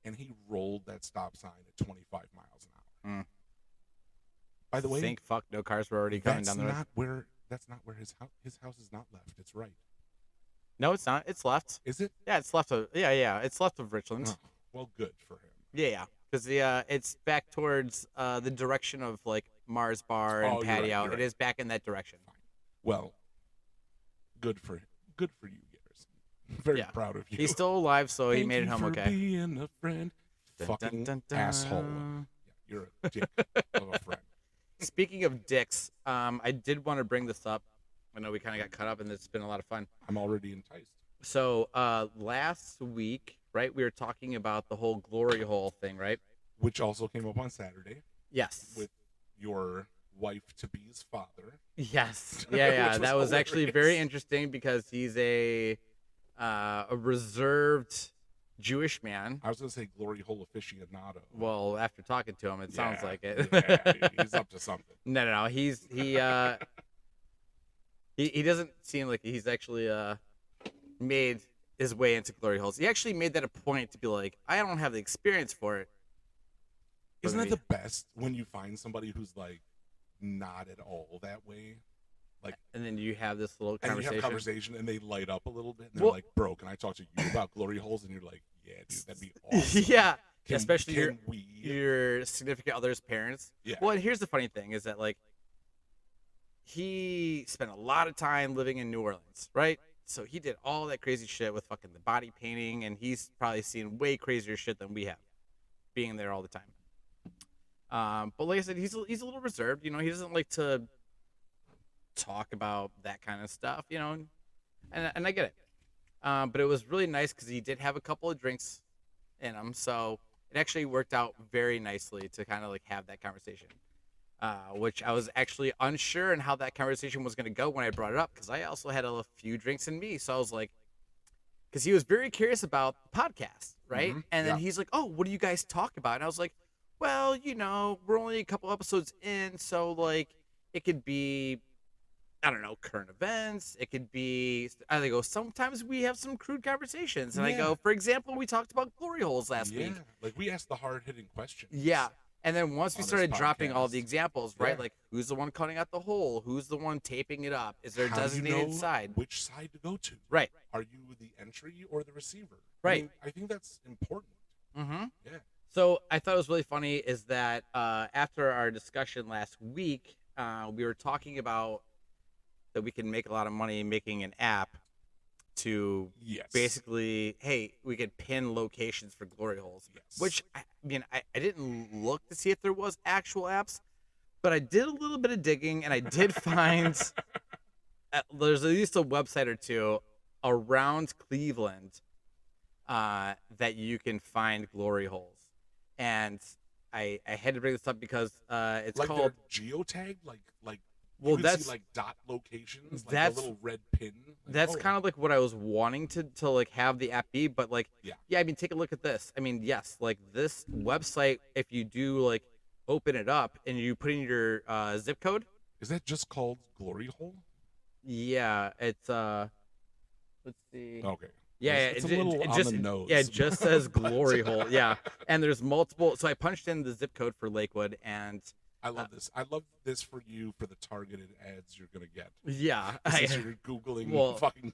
and he rolled that stop sign at 25 miles an hour. Mm. By the way, Thank fuck no cars were already coming down the road. That's not where his house is not left. It's right. No, it's not. It's left. Is it? Yeah, it's left of. Yeah, it's left of Richland. Oh, well, good for him. Yeah, because it's back towards the direction of like Mars Bar and Oh, you're Patio. right, you're right. It is back in that direction. Well, good for you, Garrison. Very Yeah. proud of you. He's still alive, so he Thank made it you home for okay. Being a friend. Dun, Fucking dun, dun, asshole. dun. Yeah, you're a dick of a friend. Speaking of dicks, I did want to bring this up. I know we kind of got cut up, and it's been a lot of fun. I'm already enticed. So last week, right, we were talking about the whole glory hole thing, right? Which also came up on Saturday Yes. with your wife-to-be's father. Yes. Yeah. Which was That was actually hilarious. very interesting because he's a reserved Jewish man. I was going to say glory hole aficionado. Well, after talking to him, it sounds Yeah, like it. yeah, dude, he's up to something. No. He doesn't seem like he's actually made his way into glory holes. He actually made that a point to be like, I don't have the experience for it. Isn't But that the best when you find somebody who's like not at all that way? Like, and then you have this little and you conversation. have a conversation and they light up a little bit and they're Well- like, bro, can I talk to you about glory holes? And you're like, yeah, dude, that'd be awesome. Yeah. Can- Especially can we? your significant other's parents. Yeah. Well, and here's the funny thing is that like he spent a lot of time living in New Orleans, right? So he did all that crazy shit with fucking the body painting, and he's probably seen way crazier shit than we have, being there all the time. But like I said, he's a little reserved. You know, he doesn't like to talk about that kind of stuff. You know, and I get it. But it was really nice because he did have a couple of drinks in him, so it actually worked out very nicely to kind of like have that conversation. Which I was actually unsure on how that conversation was going to go when I brought it up because I also had a few drinks in me. So I was like, because he was very curious about the podcast, right? Mhm, And then yeah. he's like, oh, what do you guys talk about? And I was like, well, you know, we're only a couple episodes in, so like it could be, I don't know, current events. It could be, I go, sometimes we have some crude conversations. And I Yeah. go, for example, we talked about glory holes last yeah. week. Like we asked the hard-hitting questions. Yeah. And then once we On this started dropping all the podcast. examples, right? Yeah. Like, who's the one cutting out the hole? Who's the one taping it up? Is there a How do you designated know side? which side to go to? Right. Are you the entry or the receiver? Right. I think that's important. Mm-hmm. Yeah. So I thought it was really funny is that after our discussion last week, we were talking about that we can make a lot of money making an app. to Yes. basically, hey, we could pin locations for glory holes. Yes. Which, I mean, I didn't look to see if there was actual apps, but I did a little bit of digging, and I did find there's at least a website or two around Cleveland that you can find glory holes. And I had to bring this up because it's like called... they're geotagged, like Well, you can that's see like dot locations, like that's- a little red pin. Like, that's kind of like what I was wanting to like have the app be, but like Yeah. I mean, take a look at this. I mean, yes, like this website, if you do like open it up and you put in your zip code, Is that just called glory hole? yeah, it's let's see. Okay. Yeah, It's a little on just the nose. yeah, it just says but- glory hole. Yeah, and there's multiple. So I punched in the zip code for Lakewood, and I love this. I love this for you for the targeted ads you're gonna get. yeah, Since you're googling well, fucking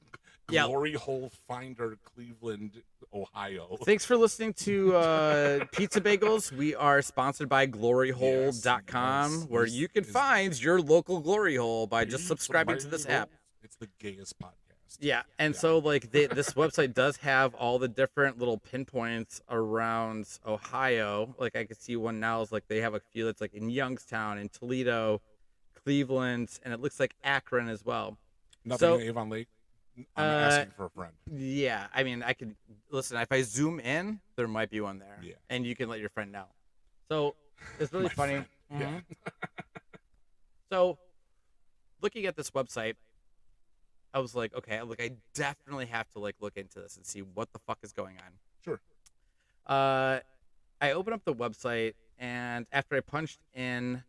yeah. glory hole finder Cleveland, Ohio. Thanks for listening to Pizza Bagels. We are sponsored by gloryhole.com, Yes, where this you can is- find your local glory hole by just Please subscribing to this subscribe. app. It's the gayest podcast. Yeah, and Yeah. so like this website does have all the different little pinpoints around Ohio. Like I could see one now is like they have a few that's like in Youngstown, in Toledo, Cleveland, and it looks like Akron as well. Nothing So- in Avon Lake. I'm asking for a friend. Yeah, I mean I could listen. If I zoom in, there might be one there, Yeah. and you can let your friend know. So it's really My funny. friend. Yeah. Mhm. So looking at this website, I was like, okay, look, I definitely have to like look into this and see what the fuck is going on. Sure. I opened up the website, and after I punched in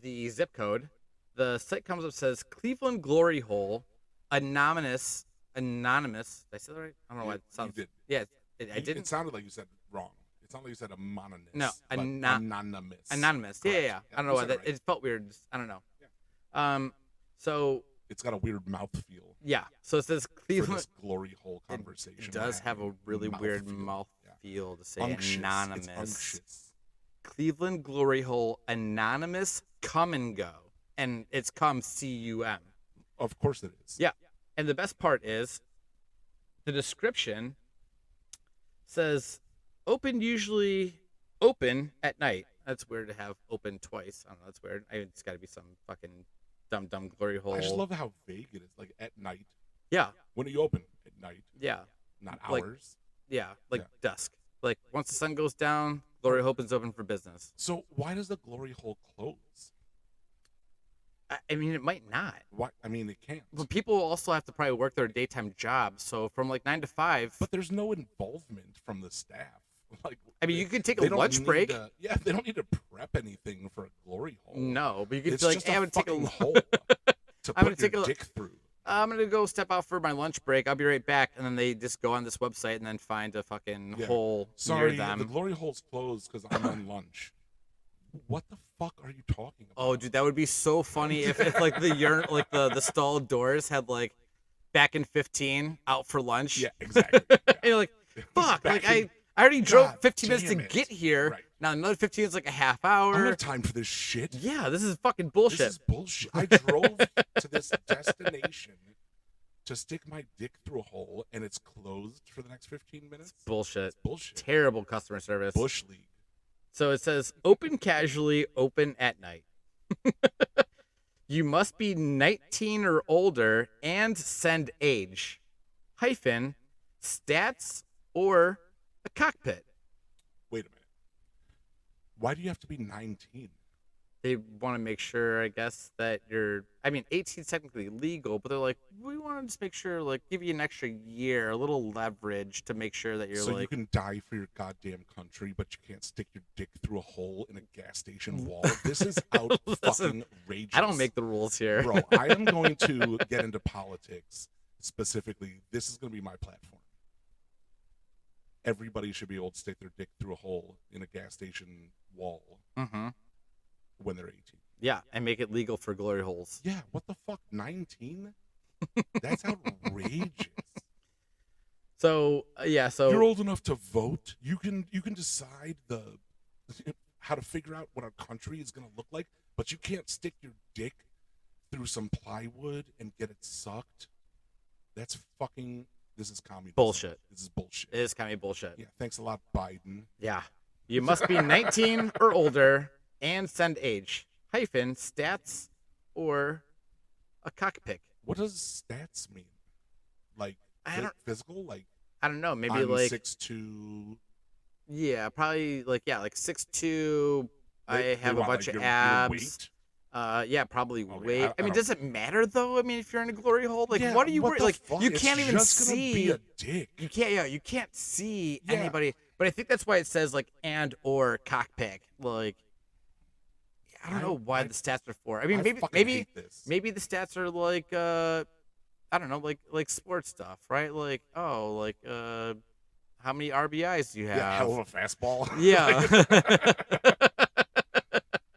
the zip code, the site comes up, says Cleveland Glory Hole, anonymous. Did I say that right? I don't know what it sounds. You did. Yeah, I It didn't. sounded like you said wrong. It sounded like you said anonymous. No, but anonymous. Anonymous. Yeah, Correct. yeah. I don't know why you that. said it right. It felt weird. I don't know. So It's got a weird mouthfeel yeah. So it says for Cleveland. this glory hole conversation. It does have a really weird mouth Yeah. feel to say Unctuous. anonymous. It's unctuous. Cleveland Glory Hole anonymous come and go, and it's come CUM. Of course it is. Yeah, and the best part is the description says usually open at night. That's weird to have open twice. I don't know. That's weird. It's got to be some fucking dumb glory hole. I just love how vague it is. Like at night. Yeah, When are you open? At night. yeah, Not Like- hours. yeah. Like Yeah. dusk. Like once the sun goes down, Glory Hole is open for business. So why does the glory hole close? I mean, it might not. Why? I mean, it can't. But people also have to probably work their daytime jobs. So from like 9 to 5. But there's no involvement from the staff. Like, I mean, you could take they a don't lunch need break. to- yeah, they don't need to prep anything for a glory hole. No, but you could it's be like, just hey, a I'm gonna take a fucking l- hole to I'm gonna put take your a- dick through. I'm gonna go step out for my lunch break. I'll be right back. And then they just go on this website and then find a fucking Yeah. hole Sorry, near them. the glory hole's closed because I'm on lunch. What the fuck are you talking about? Oh, dude, that would be so funny if like the stall doors had like back in 15 out for lunch. Yeah, exactly. Yeah. And you're like, fuck, Back like in- I already drove God 15 minutes to damn it. get here. Right. Now another 15 is like a half I don't hour. have time for this shit. Yeah, this is fucking bullshit. This is bullshit. I drove to this destination to stick my dick through a hole, and it's closed for the next 15 minutes. Bullshit. It's bullshit. Terrible customer service. Bush League. So it says open casually, open at night. You must be 19 or older and send age, hyphen, stats, or a cockpit. Wait a minute. Why do you have to be 19? They want to make sure, I guess, that you're. I mean, 18 is technically legal, but they're like, we want to just make sure, like, give you an extra year, a little leverage to make sure that you're So you like. can die for your goddamn country, but you can't stick your dick through a hole in a gas station wall. This is out Listen, fucking outrageous. I don't make the rules here. Bro, I am going to get into politics specifically. This is going to be my platform. Everybody should be able to stick their dick through a hole in a gas station wall Mm-hmm. when they're 18. Yeah, and make it legal for glory holes. Yeah, what the fuck? 19? That's outrageous. So yeah, so You're old enough to vote. You can decide how to figure out what our country is going to look like, but you can't stick your dick through some plywood and get it sucked. That's fucking. This is communism. Bullshit. This is bullshit. It is kind of bullshit. Yeah. Thanks a lot, Biden. Yeah. You must be 19 or older and send age, stats, or a cockpick. What does stats mean? Like physical? Like I don't know. Maybe I'm like 6'2". Yeah, probably like 6'2". I have a bunch of your abs. weight? Yeah, probably Okay, weight. I mean, does it matter though? I mean, if you're in a glory hole, like, Yeah, what are you worried? the Like, fuck? you It's can't even just gonna see. Be a dick. You can't. Yeah, you can't see Yeah. anybody. But I think that's why it says like and or cockpick. Like, I don't know why the stats are for. I mean, fucking hate this. maybe the stats are like I don't know, like sports stuff, right? Like how many RBIs do you have? Yeah, hell of a fastball. Yeah.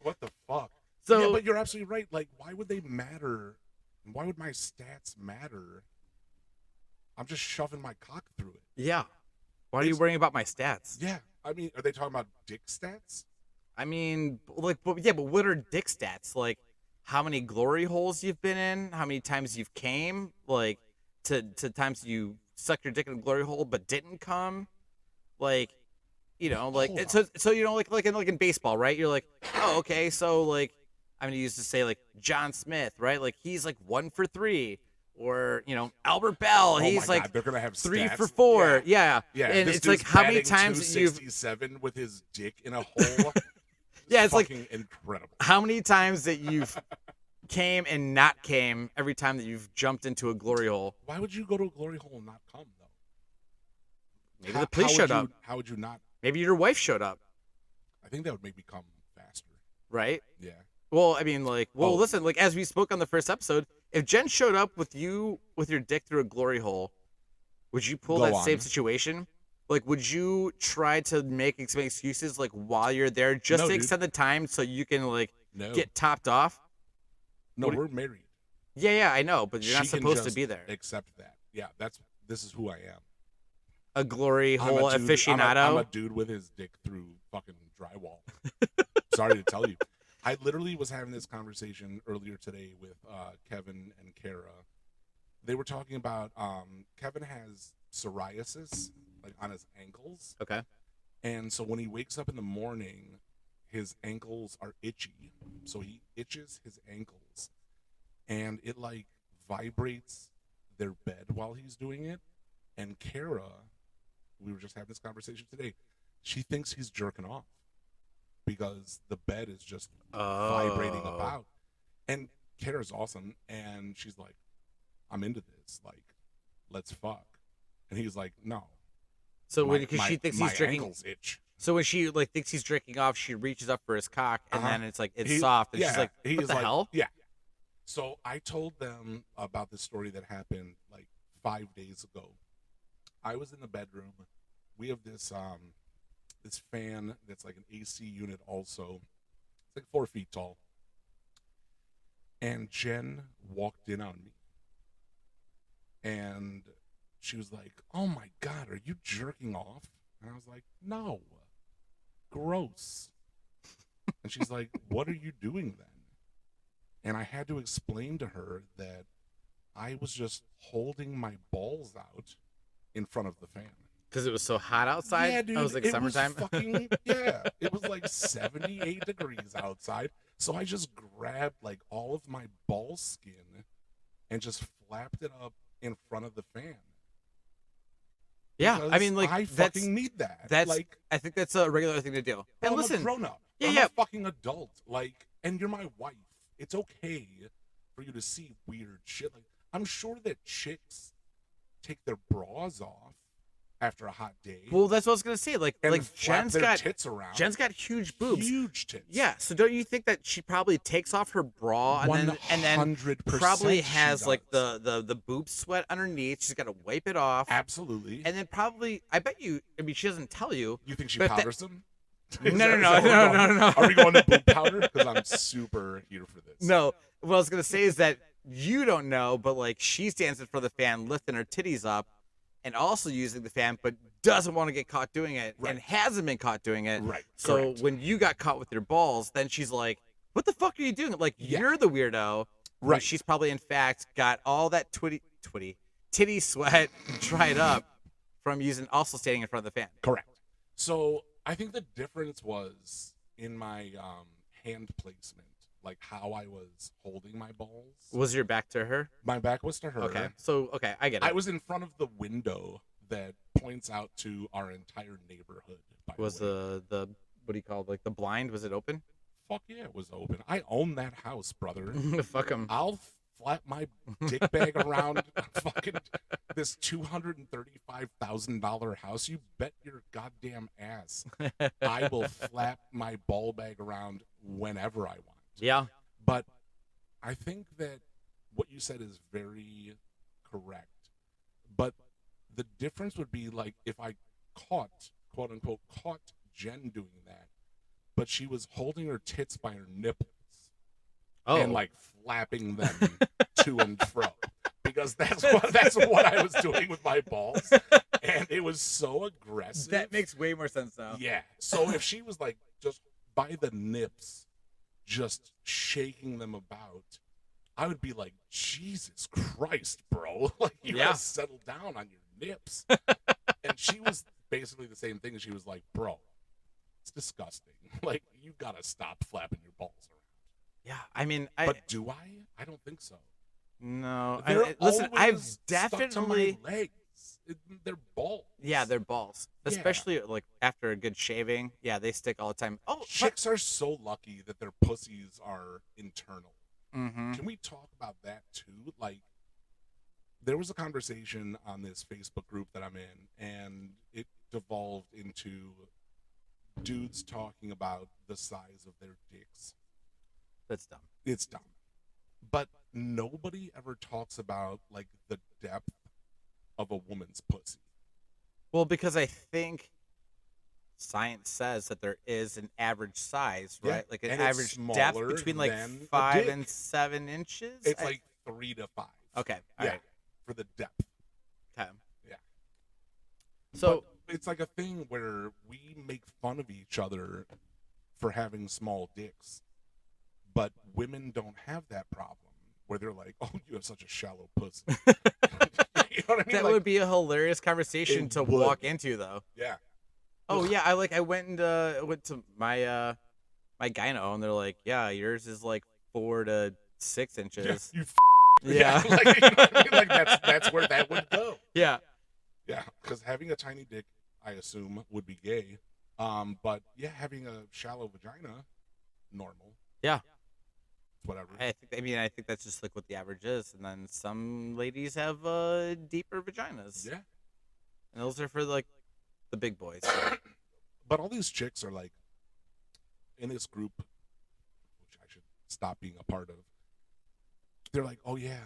What the fuck? So, yeah, but you're absolutely right. Like, why would they matter? Why would my stats matter? I'm just shoving my cock through it. yeah. Why are you worrying about my stats? Yeah, I mean, are they talking about dick stats? I mean, like, but what are dick stats? Like, how many glory holes you've been in? How many times you've came? Like, to times you sucked your dick in a glory hole but didn't come? Like, you know, like so you know, like in baseball, right? You're like, oh, okay, so like I'm gonna use to say like John Smith, right? Like he's like 1 for 3. Or, you know, Albert Bell, he's my like God, they're gonna have 3 stats. for 4. Yeah. And it's like how many times you've 267 with his dick in a hole. Yeah, it's like fucking incredible. How many times that you've came and not came every time that you've jumped into a glory hole? Why would you go to a glory hole and not come though? Maybe the police showed up. How would you not? Maybe your wife showed up. I think that would make me come faster. Right? Yeah. Well, I mean, like, listen, like as we spoke on the first episode, if Jen showed up with you with your dick through a glory hole, would you pull that same situation? Like, would you try to make some excuses like while you're there just to extend the time so you can like get topped off? No, we're married. Yeah, I know, but you're not She can supposed to just be there. Accept that. Yeah, this is who I am. A glory hole aficionado. I'm a dude with his dick through fucking drywall. Sorry to tell you. I literally was having this conversation earlier today with Kevin and Kara. They were talking about Kevin has psoriasis, like on his ankles. Okay. And so when he wakes up in the morning, his ankles are itchy. So he itches his ankles. And it like vibrates their bed while he's doing it. And Kara, we were just having this conversation today, she thinks he's jerking off because the bed is just vibrating about. And Kara's awesome. And she's like, I'm into this. Like, let's fuck. And he's like, no. So because she thinks he's drinking, ankles itch. So when she like thinks he's drinking off, she reaches up for his cock, and then it's like it's soft, and she's like, "What the hell?" Yeah. So I told them about this story that happened like 5 days ago. I was in the bedroom. We have this this fan that's like an AC unit also. It's like 4 feet tall. And Jen walked in on me. And she was like, "Oh my God, are you jerking off?" And I was like, "No. Gross." And she's like, "What are you doing then?" And I had to explain to her that I was just holding my balls out in front of the fan. Because it was so hot outside? Yeah, dude. It was like summertime? It was like 78 degrees outside. So I just grabbed like all of my ball skin and just flapped it up in front of the fan. Yeah, Because I mean, like, I fucking need that. That's like, I think that's a regular thing to do. And I'm listen, a grown up. Yeah, I'm yeah. a fucking adult. Like, and you're my wife. It's okay for you to see weird shit. Like, I'm sure that chicks take their bras off after a hot day. well, that's what I was gonna say. Like flap Jen's their got tits around. Jen's got huge boobs. Huge tits. Yeah, so don't you think that she probably takes off her bra and then 100% probably she has like does. the boob sweat underneath? She's got to wipe it off. Absolutely. And then probably, I bet you. I mean, she doesn't tell you. You think she but powders them? No. No. Are we going to boob powder? Because I'm super here for this. No, what I was gonna say is that you don't know, but like she's dancing for the fan, lifting her titties up, and also using the fan, but doesn't want to get caught doing it, Right. and hasn't been caught doing it. Right. So Correct. when you got caught with your balls, then she's like, "What the fuck are you doing?" Like Yeah. you're the weirdo. when Right. She's probably in fact got all that twitty titty sweat dried up from standing in front of the fan. Correct. So I think the difference was in my hand placement, like how I was holding my balls. Was your back to her? My back was to her. Okay. So, okay, I get it. I was in front of the window that points out to our entire neighborhood. Was the what do you call it? Like the blind? Was it open? Fuck yeah, it was open. I own that house, brother. Fuck him. I'll flap my dick bag around fucking this $235,000 house. You bet your goddamn ass I will flap my ball bag around whenever I want. Yeah. But I think that what you said is very correct. But the difference would be like if I caught, quote unquote, caught Jen doing that, but she was holding her tits by her nipples and like flapping them to and fro, because that's what I was doing with my balls, and it was so aggressive. That makes way more sense now. Yeah. So if she was like just by the nips, just shaking them about, I would be like, Jesus Christ, bro! Like you gotta settle down on your nips. And she was basically the same thing. She was like, bro, it's disgusting. Like, you gotta stop flapping your balls around. Yeah, I mean, but do I? I don't think so. No. Listen, I've stuck definitely to my legs. They're balls. Yeah, they're balls. Yeah. Especially like after a good shaving. Yeah, they stick all the time. Oh, chicks are so lucky that their pussies are internal. Mm-hmm. Can we talk about that too? Like, there was a conversation on this Facebook group that I'm in, and it devolved into dudes talking about the size of their dicks. That's dumb. It's dumb. But nobody ever talks about, like, the depth of a woman's pussy. Well, because I think science says that there is an average size, right? Like an average depth between like 5 and 7 inches. It's like 3 to 5. Okay. All right. For the depth. Okay. Yeah. So but it's like a thing where we make fun of each other for having small dicks, but women don't have that problem where they're like, "Oh, you have such a shallow pussy." You know what I mean? That would be a hilarious conversation to walk into, though. Yeah. Oh yeah, I went to my my gyno, and they're like, "Yeah, yours is like 4 to 6 inches." Yeah. Yeah. Like, you know what I mean? Like that's where that would go. Yeah. Yeah, because having a tiny dick, I assume, would be gay. But yeah, having a shallow vagina, normal. Yeah. Whatever. I think that's just like what the average is, and then some ladies have deeper vaginas. Yeah. And those are for like the big boys. But all these chicks are like in this group, which I should stop being a part of. They're like, "Oh yeah,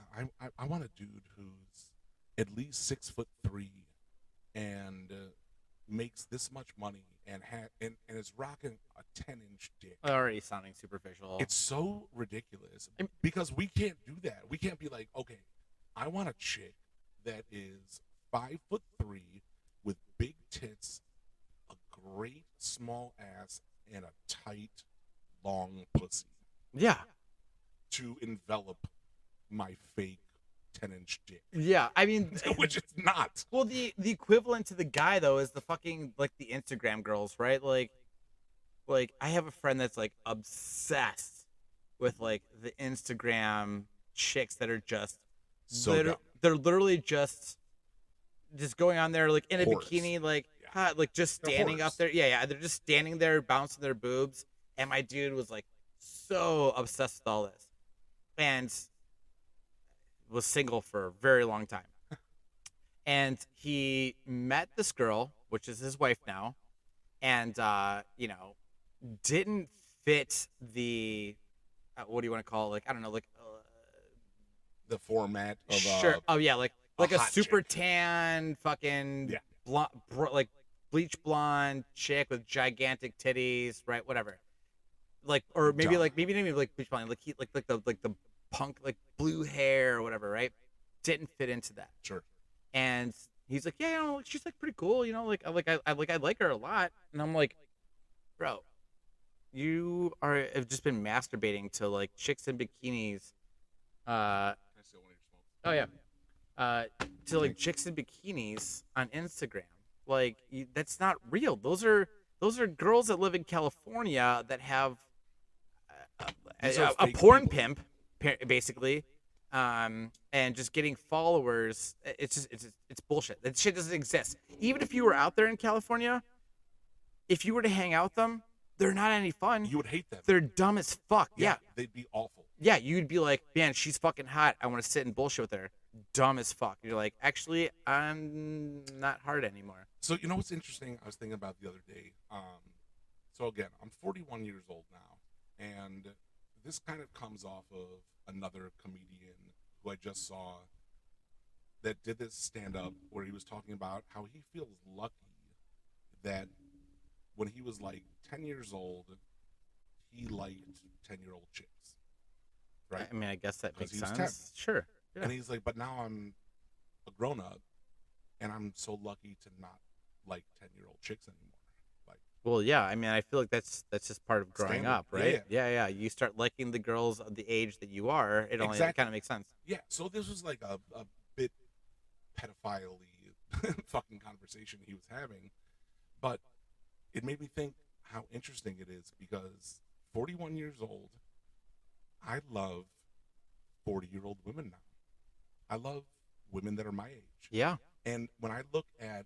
I want a dude who's at least 6'3" and makes this much money and is rocking a 10-inch dick." Already sounding superficial. It's so ridiculous because we can't do that. We can't be like, "Okay, I want a chick that is 5'3" with big tits, a great small ass, and a tight, long pussy." Yeah. To envelop my fake 10-inch dick. Yeah, I mean, which it's not. Well, the equivalent to the guy though is the fucking like the Instagram girls, right? Like I have a friend that's like obsessed with like the Instagram chicks that are just they're literally just going on there like in a bikini, like like just standing up there. Yeah, they're just standing there bouncing their boobs. And my dude was like so obsessed with all this, and was single for a very long time. And he met this girl, which is his wife now, and you know, didn't fit the what do you want to call it? Like, I don't know, like the format of sure. Oh yeah, like a super chick. tan fucking blonde, like bleach blonde chick with gigantic titties, right? Whatever. Like, or maybe not even like bleach blonde, like the punk, like blue hair or whatever, right? Didn't fit into that. Sure. And he's like, yeah, you know, she's like pretty cool, you know, I like her a lot. And I'm like, bro, you have just been masturbating to like chicks in bikinis. Can I steal one of your smokes? Oh yeah. to like chicks in bikinis on Instagram. Like that's not real. Those are girls that live in California that have These are a fake porn people. pimp, basically, and just getting followers. It's bullshit. That shit doesn't exist. Even if you were out there in California, if you were to hang out with them, they're not any fun. You would hate them. They're dumb as fuck. Yeah. They'd be awful. Yeah, you'd be like, man, she's fucking hot. I want to sit and bullshit with her. Dumb as fuck. You're like, actually, I'm not hard anymore. So you know what's interesting? I was thinking about the other day. So again, I'm 41 years old now, and this kind of comes off of another comedian who I just saw that did this stand up where he was talking about how he feels lucky that when he was like 10 years old, he liked 10-year-old chicks. Right? I mean, I guess that 'Cause makes he was sense. 10. Sure. Yeah. And he's like, but now I'm a grown up and I'm so lucky to not like 10-year-old chicks anymore. Like, Well, yeah. I mean, I feel like that's just part of growing Standard. up, right? Yeah. Yeah. You start liking the girls of the age that you are. It only Exactly. kind of makes sense. yeah, so this was like a bit pedophile-y fucking conversation he was having. But it made me think how interesting it is because 41 years old, I love 40-year-old women now. I love women that are my age. Yeah. And when I look at,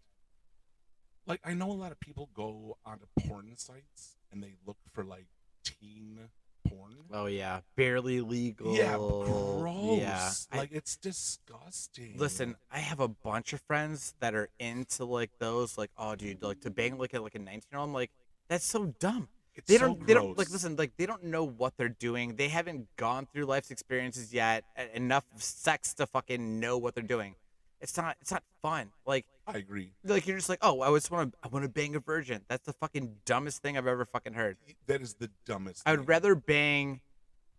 like, I know a lot of people go onto porn sites and they look for, like, teen porn. Oh yeah. Barely legal. Yeah, gross. Yeah. Like, it's disgusting. Listen, I have a bunch of friends that are into like those, like, oh, dude, like to bang like a 19-year-old. I'm like, that's so dumb. It's They so don't. They don't like. gross. Listen, like they don't know what they're doing. They haven't gone through life's experiences yet. Enough sex to fucking know what they're doing. It's not. It's not fun. Like I agree. you're just like, oh, I want to bang a virgin. That's the fucking dumbest thing I've ever fucking heard. That is the dumbest I thing. would rather bang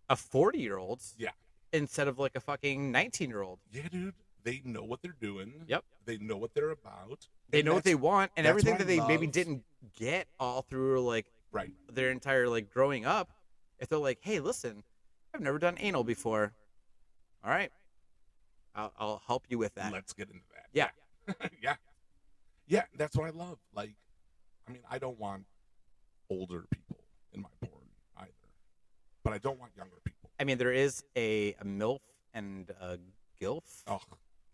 a 40-year-old Yeah. instead of like a fucking 19-year-old. Yeah, dude. They know what they're doing. Yep. They know what they're about. They and know what they that's- want, and that's everything what that I they maybe love. didn't get all through like Right. their entire like growing up. If they're like, hey, listen, I've never done anal before. All right, I'll help you with that. Let's get into that. Yeah. Yeah. Yeah, that's what I love. Like, I mean, I don't want older people in my porn either, but I don't want younger people. I mean, there is a MILF and a GILF Oh,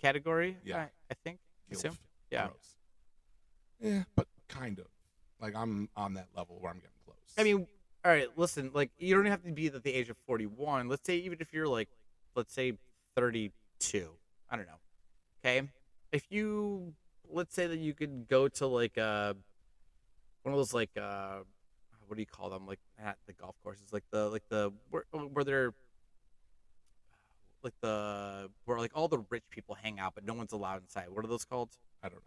category. Yeah. I think. gilf. Assume? Yeah. Gross. Yeah, but kind of. Like, I'm on that level where I'm getting close. I mean, all right, listen, like you don't have to be at the age of 41. Let's say even if you're like, let's say 32. I don't know. Okay, if you let's say that you could go to like one of those like what do you call them, like at the golf courses, like the where they're like the where like all the rich people hang out but no one's allowed inside. What are those called? I don't know.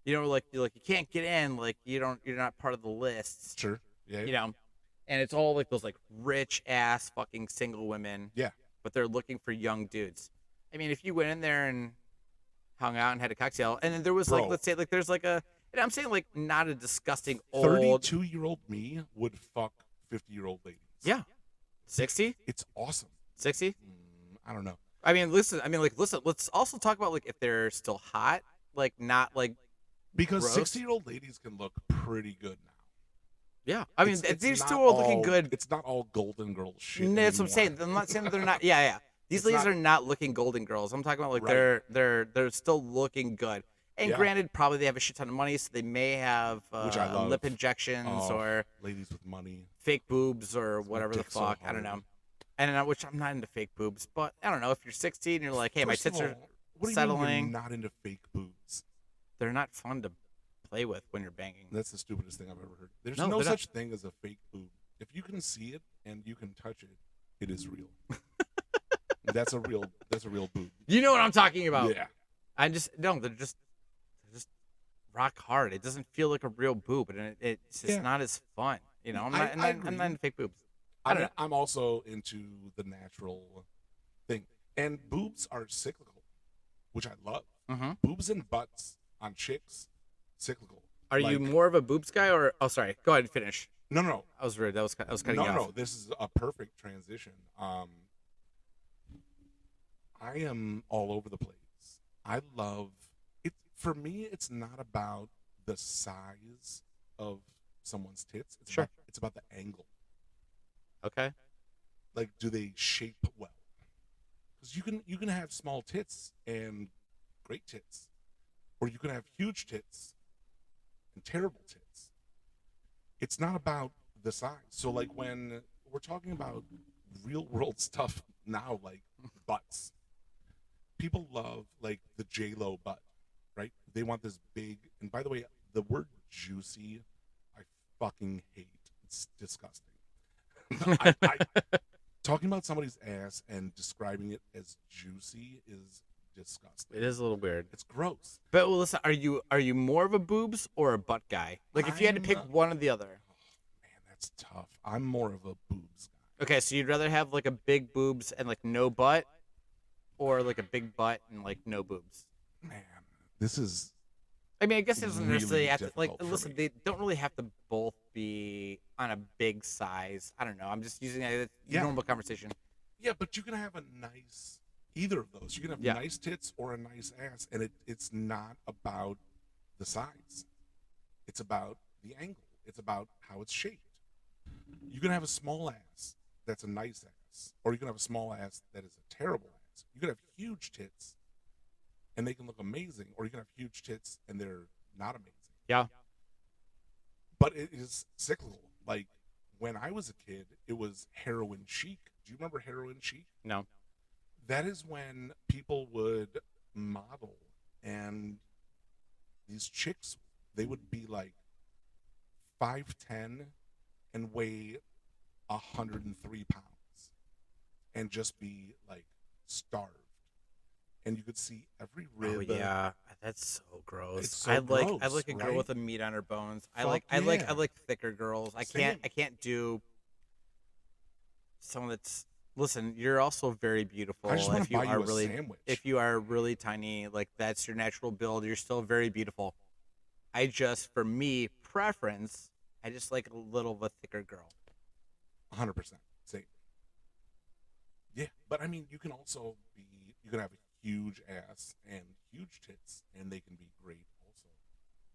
You know, like you can't get in, like you're not part of the lists. Sure. Yeah. You know, and it's all like those like rich ass fucking single women. Yeah. But they're looking for young dudes. I mean, if you went in there and hung out and had a cocktail, and then there was like, Bro. let's say like there's like a, and I'm saying like not a disgusting old 32-year-old me would fuck 50-year-old ladies. Yeah. 60? It's awesome. 60? I don't know. I mean, listen. Let's also talk about like if they're still hot, like not like Because gross. 60-year-old ladies can look pretty good now. Yeah. I mean, It's they're not still looking all- good. It's not all Golden Girl shit. No, that's what I'm anymore. saying. I'm not saying that they're not. Yeah. These It's ladies not- are not looking golden girls. I'm talking about like Right. they're still looking good. And Yeah. granted, probably they have a shit ton of money, so they may have Which I love. lip injections Oh, or ladies with money. fake boobs or It's my whatever the dick so fuck. I don't know. hard. And which I'm not into fake boobs, but I don't know. If you're 16 and you're like, hey, my First of tits are all, what do you settling. mean you're not into fake boobs? They're not fun to play with when you're banging. That's the stupidest thing I've ever heard. There's No, no they're not. such thing as a fake boob. If you can see it and you can touch it, it is real. That's a real boob. You know what I'm talking about? Yeah. I just no, they're just rock hard. It doesn't feel like a real boob, and it's just Yeah. not as fun. You know, I'm I not. I'm agree. not into fake boobs. I don't know. I'm also into the natural thing. And boobs are cyclical, which I love. Mm-hmm. Boobs and butts on chicks, cyclical. Are you Like- more of a boobs guy or? Oh, sorry. Go ahead and finish. No. I was rude. I was cutting you No. off. This is a perfect transition. I am all over the place I love it. For me, it's not about the size of someone's tits. Sure. It's about the angle. Okay. Like, do they shape well? Because you can have small tits and great tits, or you can have huge tits and terrible tits. It's not about the size. So like when we're talking about real world stuff now, like butts, people love like the J Lo butt, right? They want this big. And by the way, the word juicy, I fucking hate. It's disgusting. I talking about somebody's ass and describing it as juicy is disgusting. It is a little weird. It's gross. But well, listen, are you more of a boobs or a butt guy? Like if you had to pick one or the other. Man, that's tough. I'm more of a boobs guy. Okay, so you'd rather have like a big boobs and like no butt, or like a big butt and like no boobs. Man, this is I mean, I guess it doesn't really necessarily have to, like, difficult for listen, me. they don't really have to both be on a big size. I don't know. I'm just using a Yeah. normal conversation. yeah, but you can have a nice either of those. You can have Yeah. nice tits or a nice ass, and it's not about the size. It's about the angle. It's about how it's shaped. You can have a small ass that's a nice ass, or you can have a small ass that is a terrible ass. You can have huge tits, and they can look amazing, or you can have huge tits and they're not amazing. Yeah. But it is cyclical. Like when I was a kid, it was heroin chic. Do you remember heroin chic? No. That is when people would model, and these chicks, they would be like 5'10" and weigh 103 pounds and just be like starved. And you could see every rib. Oh yeah, that's so gross. It's so I like gross, a girl right? with a meat on her bones. I Fuck like yeah. thicker girls. I Same. can't do someone that's. Listen, you're also very beautiful. I just want if to you buy are you a really sandwich. if you are really tiny, like that's your natural build. You're still very beautiful. I just, for me, preference, I just like a little of a thicker girl. 100%. Same. Yeah, but I mean, you can have a huge ass and huge tits, and they can be great also.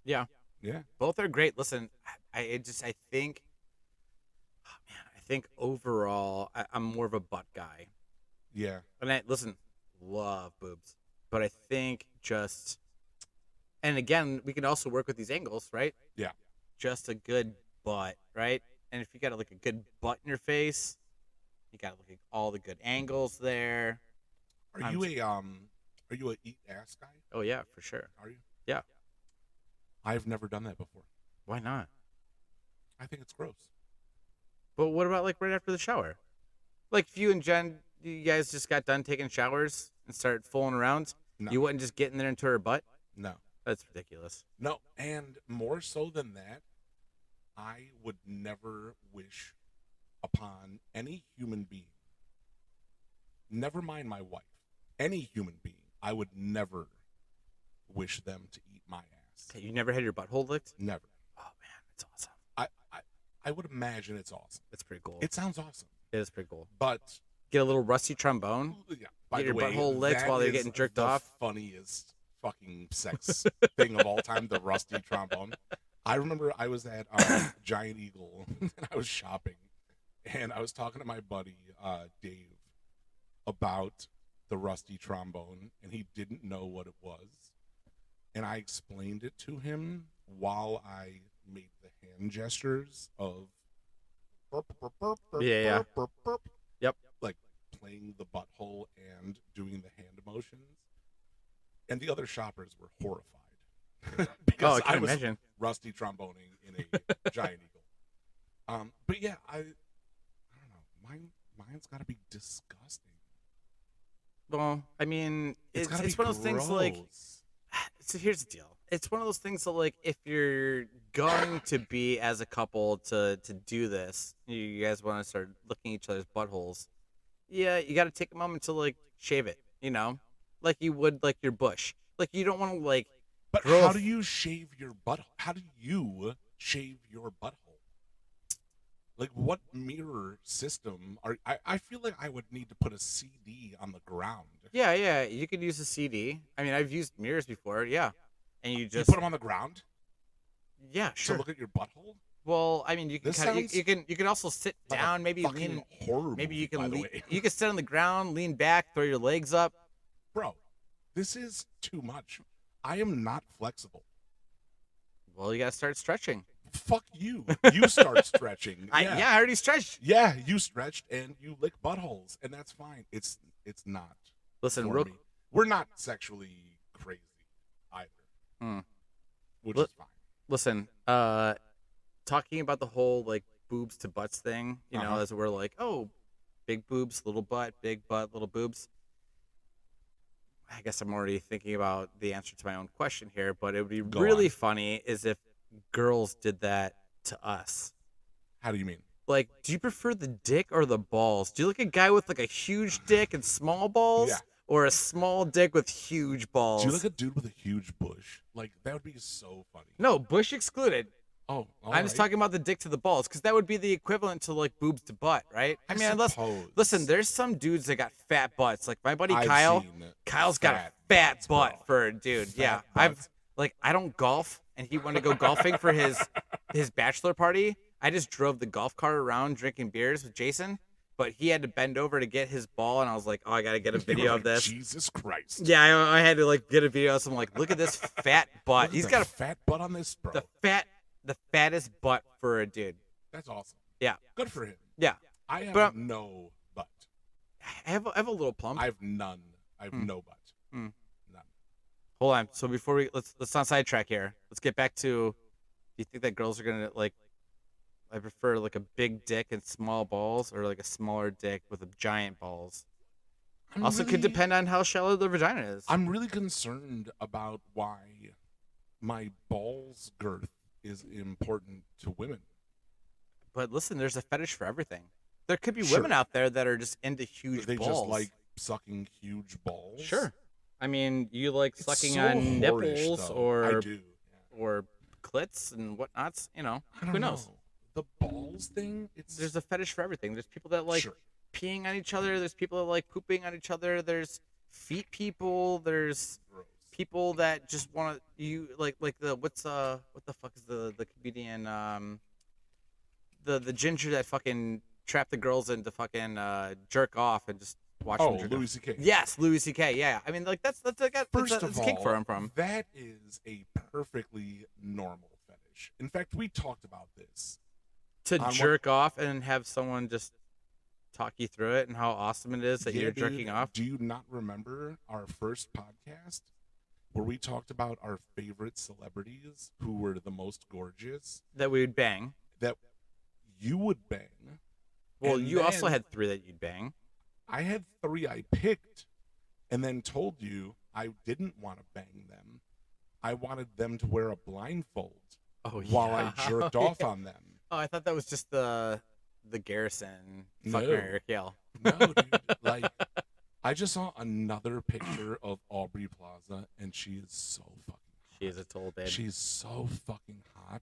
Yeah, Yeah. both are great. Listen, I think, oh man, I think overall, I'm more of a butt guy. Yeah. And love boobs, but I think just, and again, we can also work with these angles, right? Yeah. Just a good butt, right? And if you got like a good butt in your face, you got to look at all the good angles there. Are I'm you s- are you a eat ass guy? Oh yeah, for sure. Are you? Yeah. I've never done that before. Why not? I think it's gross. But what about like right after the shower? Like if you and Jen, you guys just got done taking showers and started fooling around, No. you wouldn't just get in there into her butt? No. That's ridiculous. No, and more so than that, I would never wish upon any human being, never mind my wife, any human being, I would never wish them to eat my ass. Okay, you never had your butthole licked? Never. Oh man, it's awesome. I would imagine it's awesome. It's pretty cool. It sounds awesome. It is pretty cool. But Get a little rusty trombone. yeah, by Get the your way, butthole licked that while they're is getting jerked the off. funniest fucking sex thing of all time, the rusty trombone. I remember I was at Giant Eagle and I was shopping, and I was talking to my buddy Dave about the rusty trombone, and he didn't know what it was, and I explained it to him while I made the hand gestures of burp, burp, burp, burp, Yeah. burp, burp, burp. Yep. Like playing the butthole and doing the hand motions, and the other shoppers were horrified because I I can was imagine. rusty tromboning in a Giant Eagle. But yeah, I don't know. Mine's got to be disgusting. Well, I mean, it's gotta be one of those things like. gross. So here's the deal. It's one of those things that like if you're going to be as a couple to do this, you guys want to start looking at each other's buttholes. Yeah, you got to take a moment to like shave it. You know, like you would like your bush. Like you don't want to like. But grow how a do you shave your butthole? How do you shave your butthole? Like, what mirror system are I feel like I would need to put a CD on the ground. Yeah, you could use a CD. I mean, I've used mirrors before. Yeah, and you You just put them on the ground yeah, to sure. look at your butthole? Well, I mean, you can This kind of sounds you can also sit Like down, a maybe fucking lean. horror Maybe movie, you by can the lean. way. You can sit on the ground, lean back, throw your legs up. Bro, this is too much. I am not flexible. Well, you gotta start stretching. Fuck you. You start stretching. I already stretched. Yeah, you stretched and you lick buttholes, and that's fine. It's not. Listen, for real. me. We're not sexually crazy either, Hmm. which Look- is fine. Listen, talking about the whole like boobs to butts thing, you know, Uh-huh. as we're like, oh, big boobs, little butt, big butt, little boobs. I guess I'm already thinking about the answer to my own question here, but it would be Go really on. funny is if girls did that to us. How do you mean? Like, do you prefer the dick or the balls? Do you like a guy with like a huge dick and small balls, Yeah. or a small dick with huge balls? Do you like a dude with a huge bush? Like, that would be so funny. No, bush excluded. Oh, all I'm just right. talking about the dick to the balls, because that would be the equivalent to like boobs to butt, right? I mean, unless suppose. listen, there's some dudes that got fat butts. Like my buddy I've Kyle. seen Kyle's got a fat fat butts, butt bro. for a dude. Fat Yeah, butts. I don't golf, and he wanted to go golfing for his bachelor party. I just drove the golf cart around drinking beers with Jason, but he had to bend over to get his ball, and I was like, oh, I gotta get a You were video like, of this. Jesus Christ. Yeah, I had to like get a video of some like, look at this fat butt. Look at He's the got fat butt on this, bro. the fattest butt for a dude. That's awesome. Yeah, Good for him. yeah. I have But- no butt. I have a little plump. I have none. I have no butt. Hmm. None. Hold on. So before let's not sidetrack here. Let's get back to. Do you think that girls are gonna like? I prefer like a big dick and small balls, or like a smaller dick with a giant balls. Also, could depend on how shallow the vagina is. I'm really concerned about why my balls girth is important to women. But listen, there's a fetish for everything. There could be Sure. women out there that are just into huge They balls. just like sucking huge balls. Sure. I mean, you like It's sucking so on whorish, nipples though. or I do. Yeah. or clits and whatnots. You know, I don't who knows? know. The balls thing. It's There's a fetish for everything. There's people that like Sure. peeing on each other. There's people that like pooping on each other. There's feet people. There's gross. people that just want to you like the what the fuck is the comedian the ginger that fucking trapped the girls into fucking jerk off and just watch them Oh, jerk Louis off. C.K. Yes, Louis C.K. Yeah, I mean like that's First that's of a kink for all, him from. that is a perfectly normal fetish. In fact, we talked about this. To what- jerk off and have someone just talk you through it and how awesome it is that Yeah, you're dude, jerking off. Do you not remember our first podcast where we talked about our favorite celebrities who were the most gorgeous That we would bang. that you would bang? Well, And you also then had 3 that you'd bang. I had 3 I picked and then told you I didn't want to bang them. I wanted them to wear a blindfold Oh while I jerked off on them. Oh, I thought that was just the Garrison. Fuck No. Mary Kill. No, dude. Like, I just saw another picture of Aubrey Plaza, and she is so fucking hot. She is a total babe. She's so fucking hot,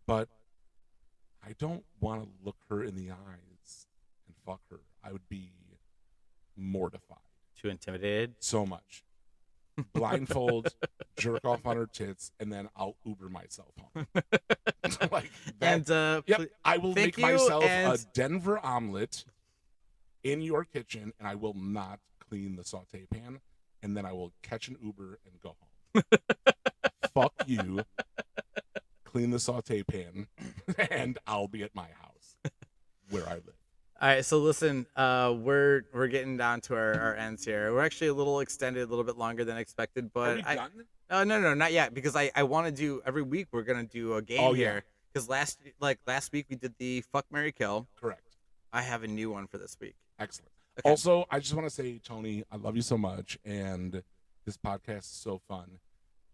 but I don't want to look her in the eyes and fuck her. I would be mortified Too intimidated. so much. Blindfold, jerk off on her tits, and then I'll Uber myself home. Like that. And Yep, pl- I will thank make you, myself a and- Denver omelet in your kitchen, and I will not clean the saute pan, and then I will catch an Uber and go home. Fuck you. Clean the saute pan, and I'll be at my house where I live. all right, so listen, we're getting down to our ends here. We're actually a little extended, a little bit longer than expected, Are but we done? no, not yet, because I want to do every week. We're gonna do a game Oh, yeah. here, because last week we did the fuck Mary Kill. Correct. I have a new one for this week. Excellent. Okay. Also, I just want to say, Tony, I love you so much, and this podcast is so fun.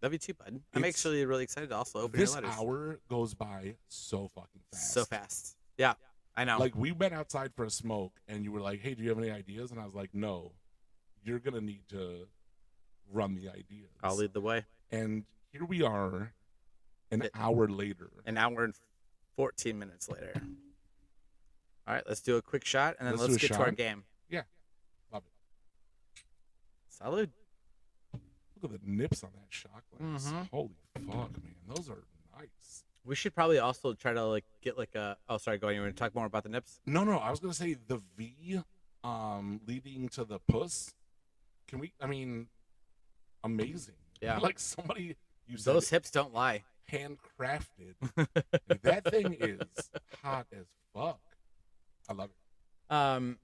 Love you too, bud. I'm It's- actually really excited to also open This your letters. hour goes by so fucking fast. So fast. Yeah, I know. Like, we went outside for a smoke, and you were like, hey, do you have any ideas? And I was like, no, you're going to need to run the ideas. I'll lead the way. And here we are an hour later. An hour and 14 minutes later. All right, let's do a quick shot, and then Let's do let's a get to our shot. game. Yeah, love it. Salud. Look at the nips on that shot glass. Mhm. Holy fuck, man, those are nice. We should probably also try to like get like a. Oh, sorry. Go on. You want to talk more about the nips? No, I was gonna say the V, leading to the puss. Can we? I mean, amazing. Yeah. Like somebody, you said Those hips don't lie. handcrafted. That thing is hot as fuck. I love it.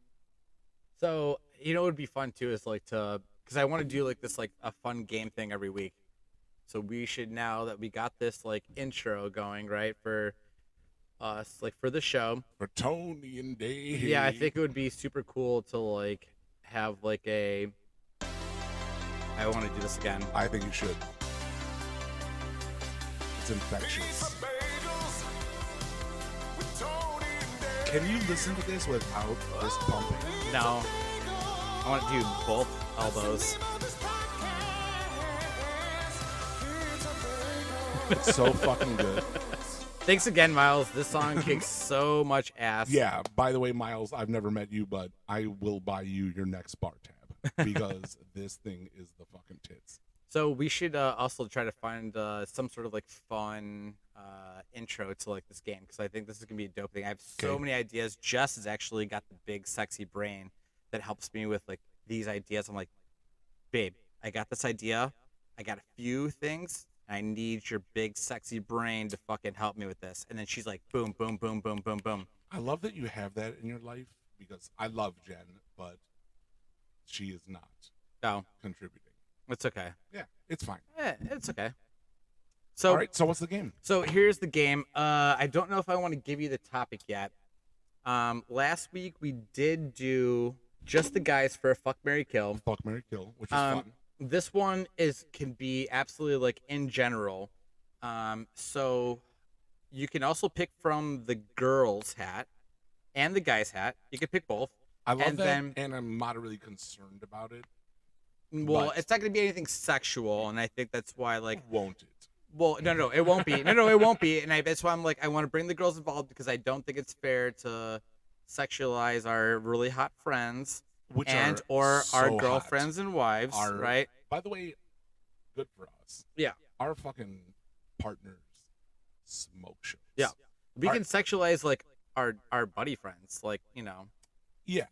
So you know, what would be fun too is like to, because I want to do like this like a fun game thing every week. So we should, now that we got this like intro going, right, for us, like for the show. For Tony and Dave. Yeah, I think it would be super cool to like have like a. I want to do this again. I think you should. It's Pizza infectious. bagels with Tony and Dave. Can you listen to this without this pumping? No, I want to do both elbows. It's so fucking good. Thanks again, Miles. This song kicks so much ass. Yeah, by the way, Miles, I've never met you, but I will buy you your next bar tab because this thing is the fucking tits. So we should also try to find some sort of like fun intro to like this game, because I think this is gonna be a dope thing. I have so Okay. many ideas. Jess has actually got the big sexy brain that helps me with like these ideas. I'm like, babe, I got this idea. I got a few things. I need your big sexy brain to fucking help me with this. And then she's like, boom, boom, boom, boom, boom, boom. I love that you have that in your life because I love Jen, but she is not Oh, contributing. it's okay. Yeah, it's fine. It's okay. So, All right, so what's the game? So here's the game. I don't know if I want to give you the topic yet. Last week we did do just the guys for a fuck, marry, kill. Fuck, marry, kill, which is fun. This one can be absolutely like in general. So you can also pick from the girls' hat and the guys' hat. You can pick both. I love and that, then- and I'm moderately concerned about it. Well, But- it's not going to be anything sexual, and I think that's why like. Won't it? Well, no, it won't be. No, it won't be. And that's why I'm like, I want to bring the girls involved, because I don't think it's fair to sexualize our really hot friends Which and are or so our hot. girlfriends and wives, Are- right? By the way, good for us. Yeah. Our fucking partners smoke shows. Yeah. We Our- can sexualize like our buddy friends, like Yeah.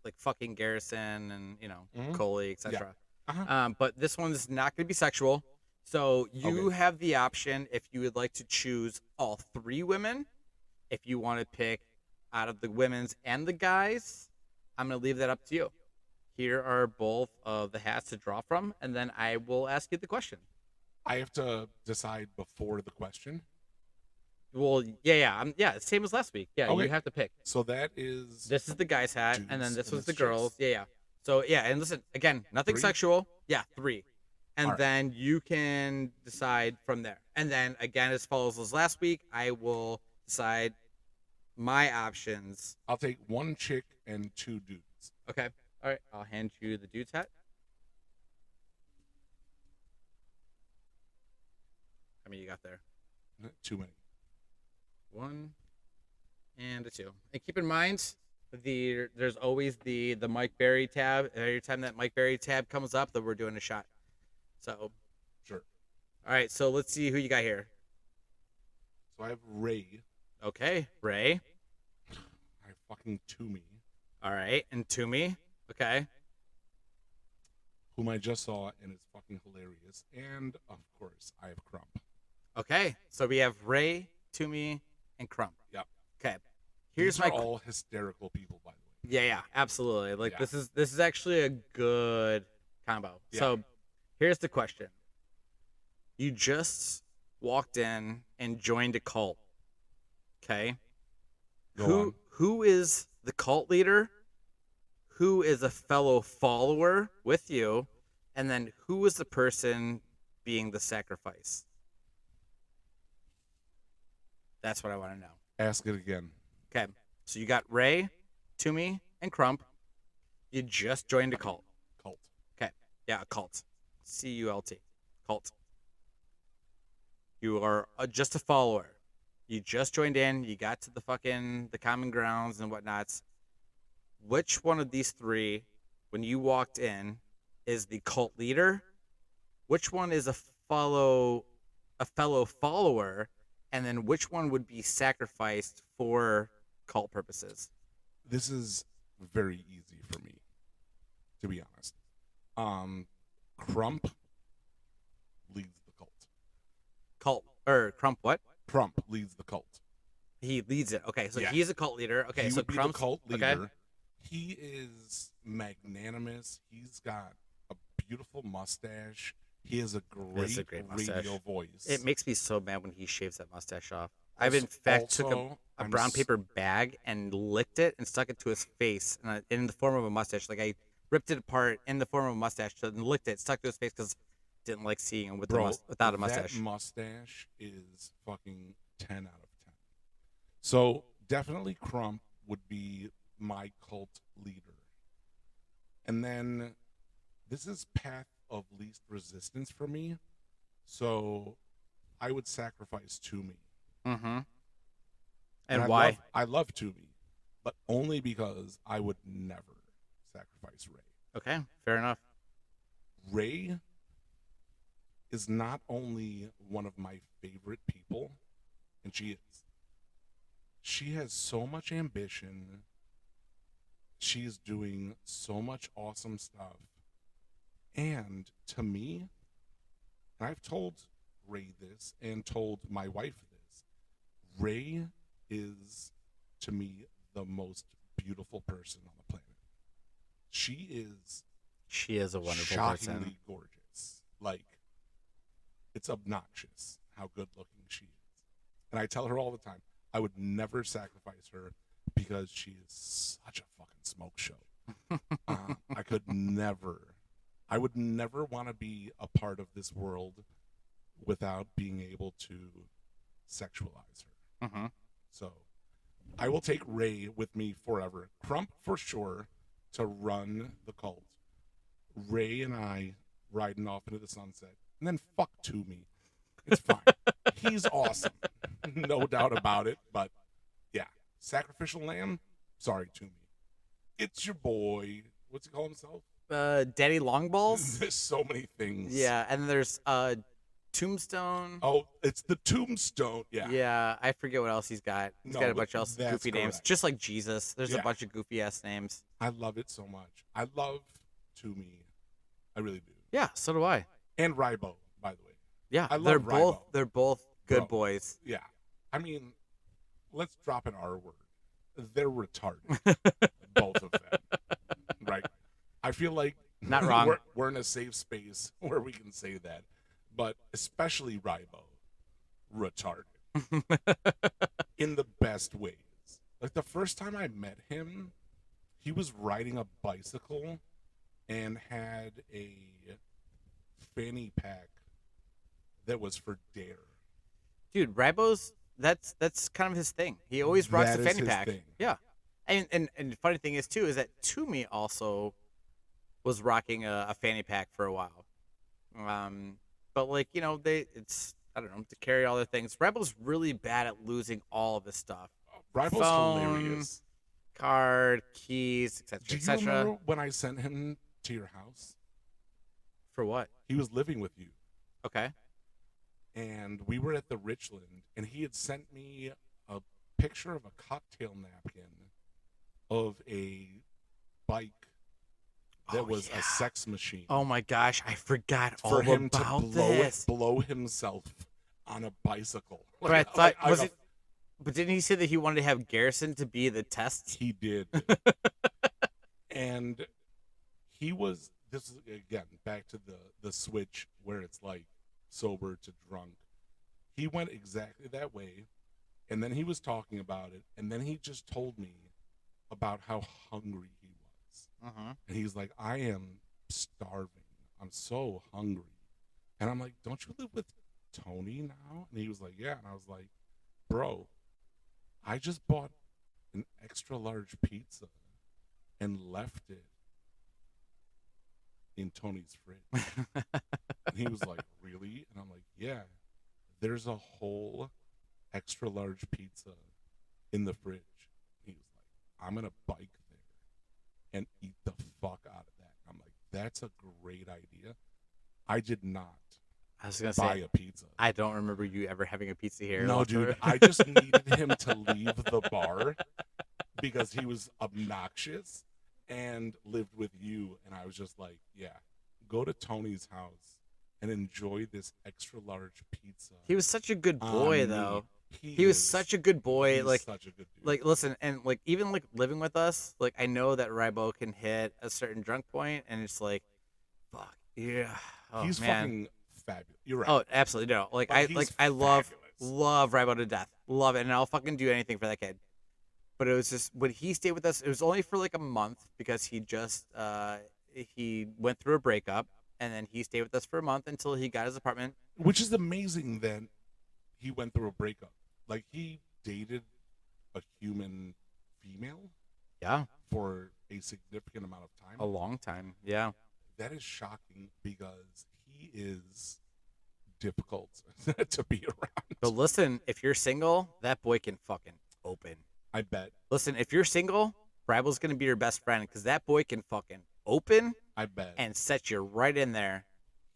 like fucking Garrison and Mhm. Coley, etc. Uh-huh. But this one's not going to be sexual. So you Okay. have the option, if you would like to choose all three women, if you want to pick out of the women's and the guys, I'm going to leave that up to you. Here are both of the hats to draw from, and then I will ask you the question. I have to decide before the question. Well, yeah, same as last week. Yeah, Okay. you have to pick. So that is This is the guy's hat, and then Dudes, this and was the it's girls. chicks. Yeah. So yeah, and listen again, nothing 3? sexual. Yeah, 3, and All right. then you can decide from there. And then again, as follows as last week, I will decide my options. I'll take 1 chick and 2 dudes. Okay. All right. I'll hand you the dude's hat. How many you got there? Too many. 1 and a 2. And keep in mind, there's always the Mike Berry tab. Every time that Mike Berry tab comes up, that we're doing a shot. So, Sure. all right. So let's see who you got here. So I have Ray. Okay, Ray. I have fucking Toomey, All right, and Toomey. Okay. whom I just saw and is fucking hilarious. And of course, I have Crump. Okay. So we have Ray, Toomey, and Crump. Yep. Okay. Here's These my are all hysterical people, by the way. Yeah, absolutely. Like Yeah. this is actually a good combo. Yeah. So here's the question. You just walked in and joined a cult. Okay? Go on. Who is the cult leader? Who is a fellow follower with you? And then who is the person being the sacrifice? That's what I want to know. Ask it again. Okay. So you got Ray, Toomey, and Crump. You just joined a cult. Cult. Okay. Yeah, a cult. CULT. Cult. You are just a follower. You just joined in. You got to the common grounds and whatnots. Which one of these three, when you walked in, is the cult leader? Which one is a fellow follower? And then which one would be sacrificed for cult purposes? This is very easy for me, to be honest. Crump leads the cult. Crump what? Crump leads the cult. He leads it. Okay, so Yeah. he's a cult leader. Okay, He so would be the Crump's cult leader. Okay. He is magnanimous. He's got a beautiful mustache. He has a That's a great great mustache. radio voice. It makes me so mad when he shaves that mustache off. Also- I've in fact took also, a I'm brown s- paper bag and licked it and stuck it to his face in the form of a mustache. Like I ripped it apart in the form of a mustache and licked it, stuck to his face because didn't like seeing him with without a mustache. That mustache is fucking 10 out of 10. So definitely Crump would be my cult leader. And then this is path of least resistance for me. So I would sacrifice Toomey. Mm-hmm. And And why? I love Toomey, but only because I would never sacrifice Ray. Okay, fair enough. Ray is not only one of my favorite people, and she is. She has so much ambition. She is doing so much awesome stuff. And to me, and I've told Ray this and told my wife this, Ray is, to me, the most beautiful person on the planet. She is She is a wonderful shockingly person. gorgeous. Like, it's obnoxious how good looking she is. And I tell her all the time, I would never sacrifice her because she is such a fucking smoke show. I would never want to be a part of this world without being able to sexualize her. Mm-hmm. So I will take Ray with me forever. Crump for sure to run the cult. Ray and I riding off into the sunset. And then fuck Toomey. It's fine. He's awesome. No doubt about it. But yeah, sacrificial lamb? Sorry, Toomey. It's your boy. What's he call himself? Daddy Longballs? There's so many things. Yeah, and there's Tombstone. Oh, it's the tombstone. Yeah. Yeah, I forget what else he's got. He's No, got a but bunch of else that's goofy names, correct. just like Jesus. There's Yeah. a bunch of goofy ass names. I love it so much. I love Toomey. I really do. Yeah, so do I. And Rybo, by the way. Yeah, I love they're Rybo. both good Bro. boys. Yeah. I mean, let's drop an R word. They're retarded. Both of them. Right? I feel like Not wrong. We're in a safe space where we can say that. But especially Rybo. Retarded. In the best ways. Like the first time I met him, he was riding a bicycle and had a fanny pack that was for Dare. Dude, Rybo's that's kind of his thing. He always rocks That the is fanny his pack. thing. Yeah, and the funny thing is too is that Toomey also was rocking a fanny pack for a while. But like it's I don't know, to carry all their things. Rybo's really bad at losing all of his stuff. Rybo's Phone, hilarious. Card, keys, Do etc., you etc. remember when I sent him to your house? For what? He was living with you, Okay. and we were at the Richland, and he had sent me a picture of a cocktail napkin of a bike that Oh, was yeah. a sex machine. Oh my gosh, I forgot for all him about to this. blow himself on a bicycle. But I thought I- was it? But didn't he say that he wanted to have Garrison to be the test? He did. And he was, this is again back to the switch where it's like sober to drunk. He went exactly that way, and then he was talking about it, and then he just told me about how hungry he was. Uh-huh. And he's like, I am starving. I'm so hungry. And I'm like, don't you live with Tony now? And he was like, yeah. And I was like, bro, I just bought an extra large pizza and left it in Tony's fridge. And he was like, really? And I'm like, yeah. There's a whole extra large pizza in the fridge. He was like, I'm gonna bike there and eat the fuck out of that. I'm like, that's a great idea. I did not I was gonna buy say a pizza. I don't remember you ever having a pizza here. No, whatsoever. dude, I just needed him to leave the bar because he was obnoxious and lived with you. And I was just like, yeah, go to Tony's house and enjoy this extra large pizza. He was such a good on boy, me. though. He was is- such a good boy. he's Like, such a good dude. like listen, and like even like living with us, like I know that Rybo can hit a certain drunk point, and it's like, fuck yeah. Oh, he's man. fucking fabulous. You're right. Oh, absolutely no. Like But he's I love fabulous. Rybo to death. Love it, and I'll fucking do anything for that kid. But it was just when he stayed with us, it was only for like a month because he just he went through a breakup, and then he stayed with us for a month until he got his apartment. Which is amazing that he went through a breakup. Like, he dated a human female Yeah, for a significant amount of time. a long time. Yeah. That is shocking because he is difficult to be around. But listen, if you're single, that boy can fucking open. I bet. Listen, if you're single, Rival's gonna be your best friend because that boy can fucking open I bet. and set you right in there,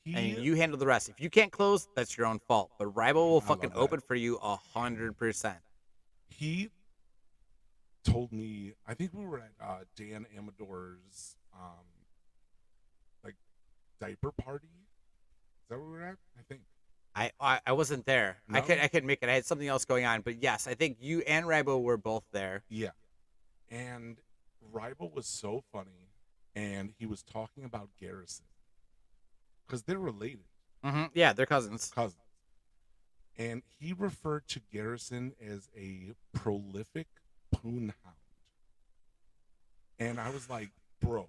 he, and you handle the rest. If you can't close, that's your own fault. But Rival will I fucking love that. open for you 100%. he told me, I think we were at Dan Amador's like diaper party. Is that where we were at? I think. I wasn't there. No? I couldn't make it. I had something else going on. But yes, I think you and Rival were both there. Yeah. And Rival was so funny, and he was talking about Garrison because they're related, Yeah, they're cousins. cousins. And he referred to Garrison as a prolific poon hound. And I was like, bro,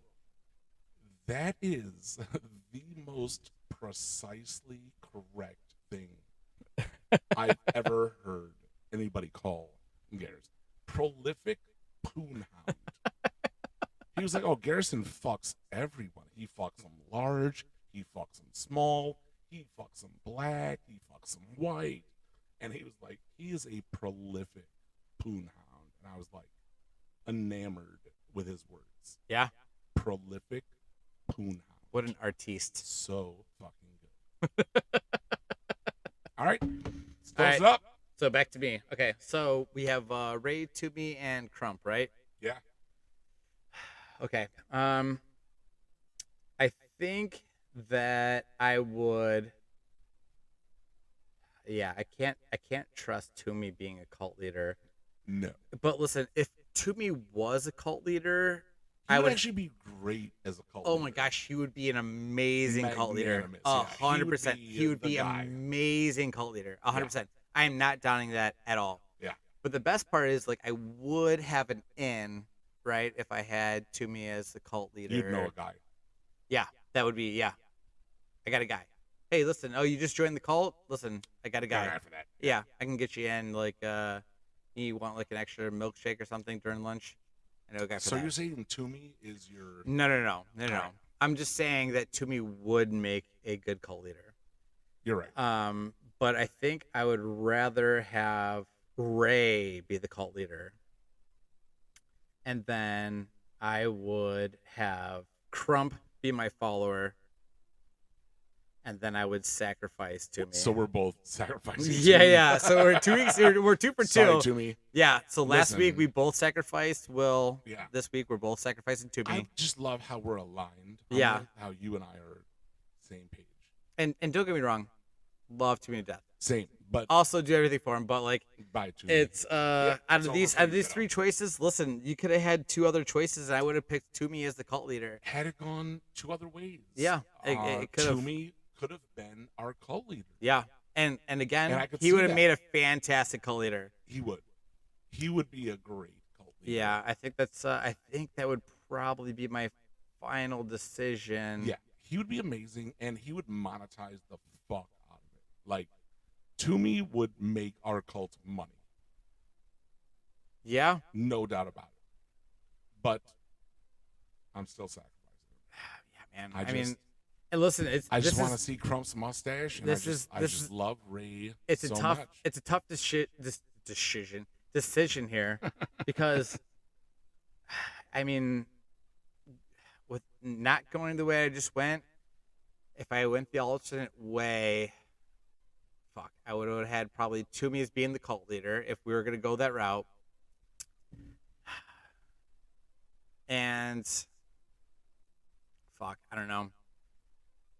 that is the most precisely correct thing I've ever heard anybody call Garrison. Prolific poon hound. He was like, oh, Garrison fucks everyone. He fucks them large. He fucks them small. He fucks them black. He fucks them white. And he was like, he is a prolific poon hound. And I was like, enamored with his words. Yeah. Prolific poon hound. What an artiste. So fucking good. All right. Let's All close it right. up. So back to me. Okay, so we have Ray, Toomey, and Crump, right? Yeah. Okay. I think that I would. Yeah, I can't trust Toomey being a cult leader. No. But listen, if Toomey was a cult leader, He I would would. actually be great as a cult Oh my leader. gosh, he would be an amazing cult leader. Magnanimous, yeah. 100%. He He would would be be the guy. amazing cult leader. 100%. I am not downing that at all. Yeah. But the best part is, like, I would have an in, right, if I had Toomey as the cult leader. You'd know a guy. Yeah, that would be, yeah. I got a guy. Hey, listen, oh, you just joined the cult? Listen, I got a Got a guy. guy for that. Yeah, I can get you in, like, you want, like, an extra milkshake or something during lunch? I know a guy for So that. you're saying Toomey is your... No. Alright. I'm just saying that Toomey would make a good cult leader. You're right. But I think I would rather have Ray be the cult leader. And then I would have Crump be my follower. And then I would sacrifice Toomey. So we're both sacrificing. Yeah. So we're 2 weeks. We're 2 for 2. Sorry, Toomey. Yeah. So last Listen. week we both sacrificed Will. Yeah. This week we're both sacrificing Toomey. I just love how we're aligned. on Yeah. that, how you and I are same page. And don't get me wrong, love Toomey to death. Same, but Also do everything for him, but like by Toomey. it's out it's of over these for out of you, these get 3 out. choices. Listen, you could have had 2 other choices, and I would have picked Toomey as the cult leader. Had it gone 2 other ways. Yeah, it could've. Toomey could have been our cult leader. Yeah, and again, And I could he see would have that. made a fantastic cult leader. He would. He would be a great cult leader. Yeah, I think that's. I think that would probably be my final decision. Yeah, he would be amazing, and he would monetize the fuck out of it. Like, Toomey would make our cult money, Yeah. no doubt about it. But I'm still sacrificing him. Yeah, man. I I mean, just- And listen, I just this want to is see Crump's mustache, and this I this just is love Ray it's so a tough much. it's a tough decision here because I mean, with not going the way I just went, if I went the alternate way, fuck, I would have had probably Toomey as being the cult leader if we were gonna go that route. And fuck, I don't know.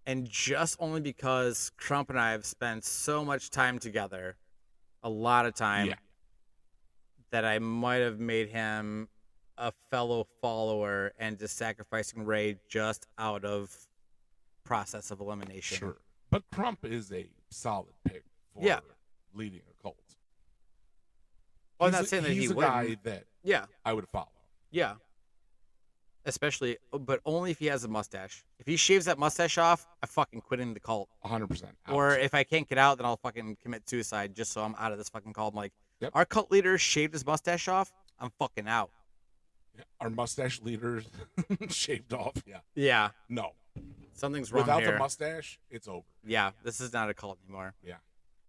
And just only because Crump and I have spent so much time together, a lot of time, Yeah. that I might have made him a fellow follower and just sacrificing Ray just out of process of elimination. Sure. But Crump is a solid pick for Yeah. leading a cult. Well, I'm not saying that he's he a wouldn't. guy that Yeah, I would follow. yeah. Especially, but only if he has a mustache. If he shaves that mustache off, I fucking quit in the cult. 100%. Or if I can't get out, then I'll fucking commit suicide just so I'm out of this fucking cult. I'm like, Yep. our cult leader shaved his mustache off. I'm fucking out. Our mustache leader shaved off. Yeah. Yeah, No. something's wrong Without here. the mustache, it's over. Yeah, this is not a cult anymore. Yeah.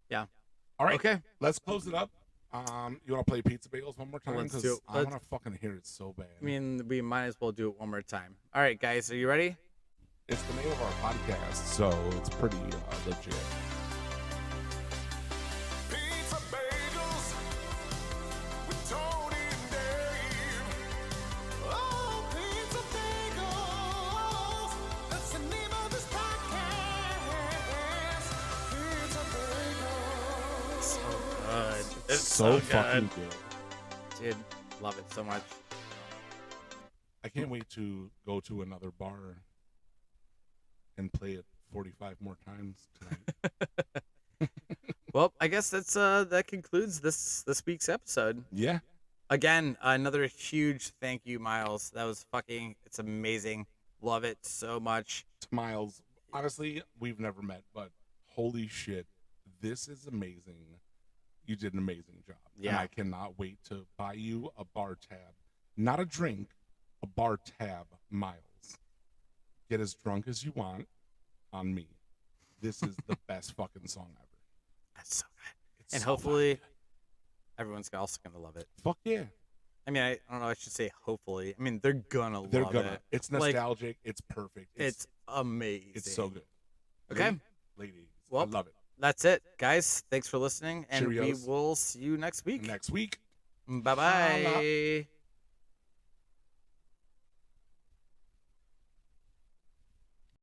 Yeah. All right. Okay. Let's close it up. You want to play Pizza Bagels one more time? Let's 'Cause do it. I want to fucking hear it so bad. I mean, we might as well do it one more time. All right, guys, are you ready? It's the name of our podcast, so it's pretty legit. Pizza Bagels with Tony and Dave. Oh, Pizza Bagels. That's the name of this podcast. Pizza Bagels. Good. It's so good. fucking good. Dude, love it so much. I can't wait to go to another bar and play it 45 more times tonight. Well, I guess that concludes this week's episode. Yeah. Again, another huge thank you, Miles. That was it's amazing. Love it so much. Miles, honestly, we've never met, but holy shit, this is amazing. You did an amazing job. Yeah. And I cannot wait to buy you a bar tab. Not a drink, a bar tab, Miles. Get as drunk as you want on me. This is the best fucking song ever. That's so good. It's And so hopefully fucking everyone's also gonna love it. good. Fuck yeah. I mean, I don't know. I should say hopefully. I mean, they're gonna They're love gonna. it. It's Like, nostalgic. It's perfect. It's amazing. It's so good. Okay. Ladies, Well, I love it. That's it, guys. Thanks for listening, and we Cheerios. will see you next week. Next week. Bye bye.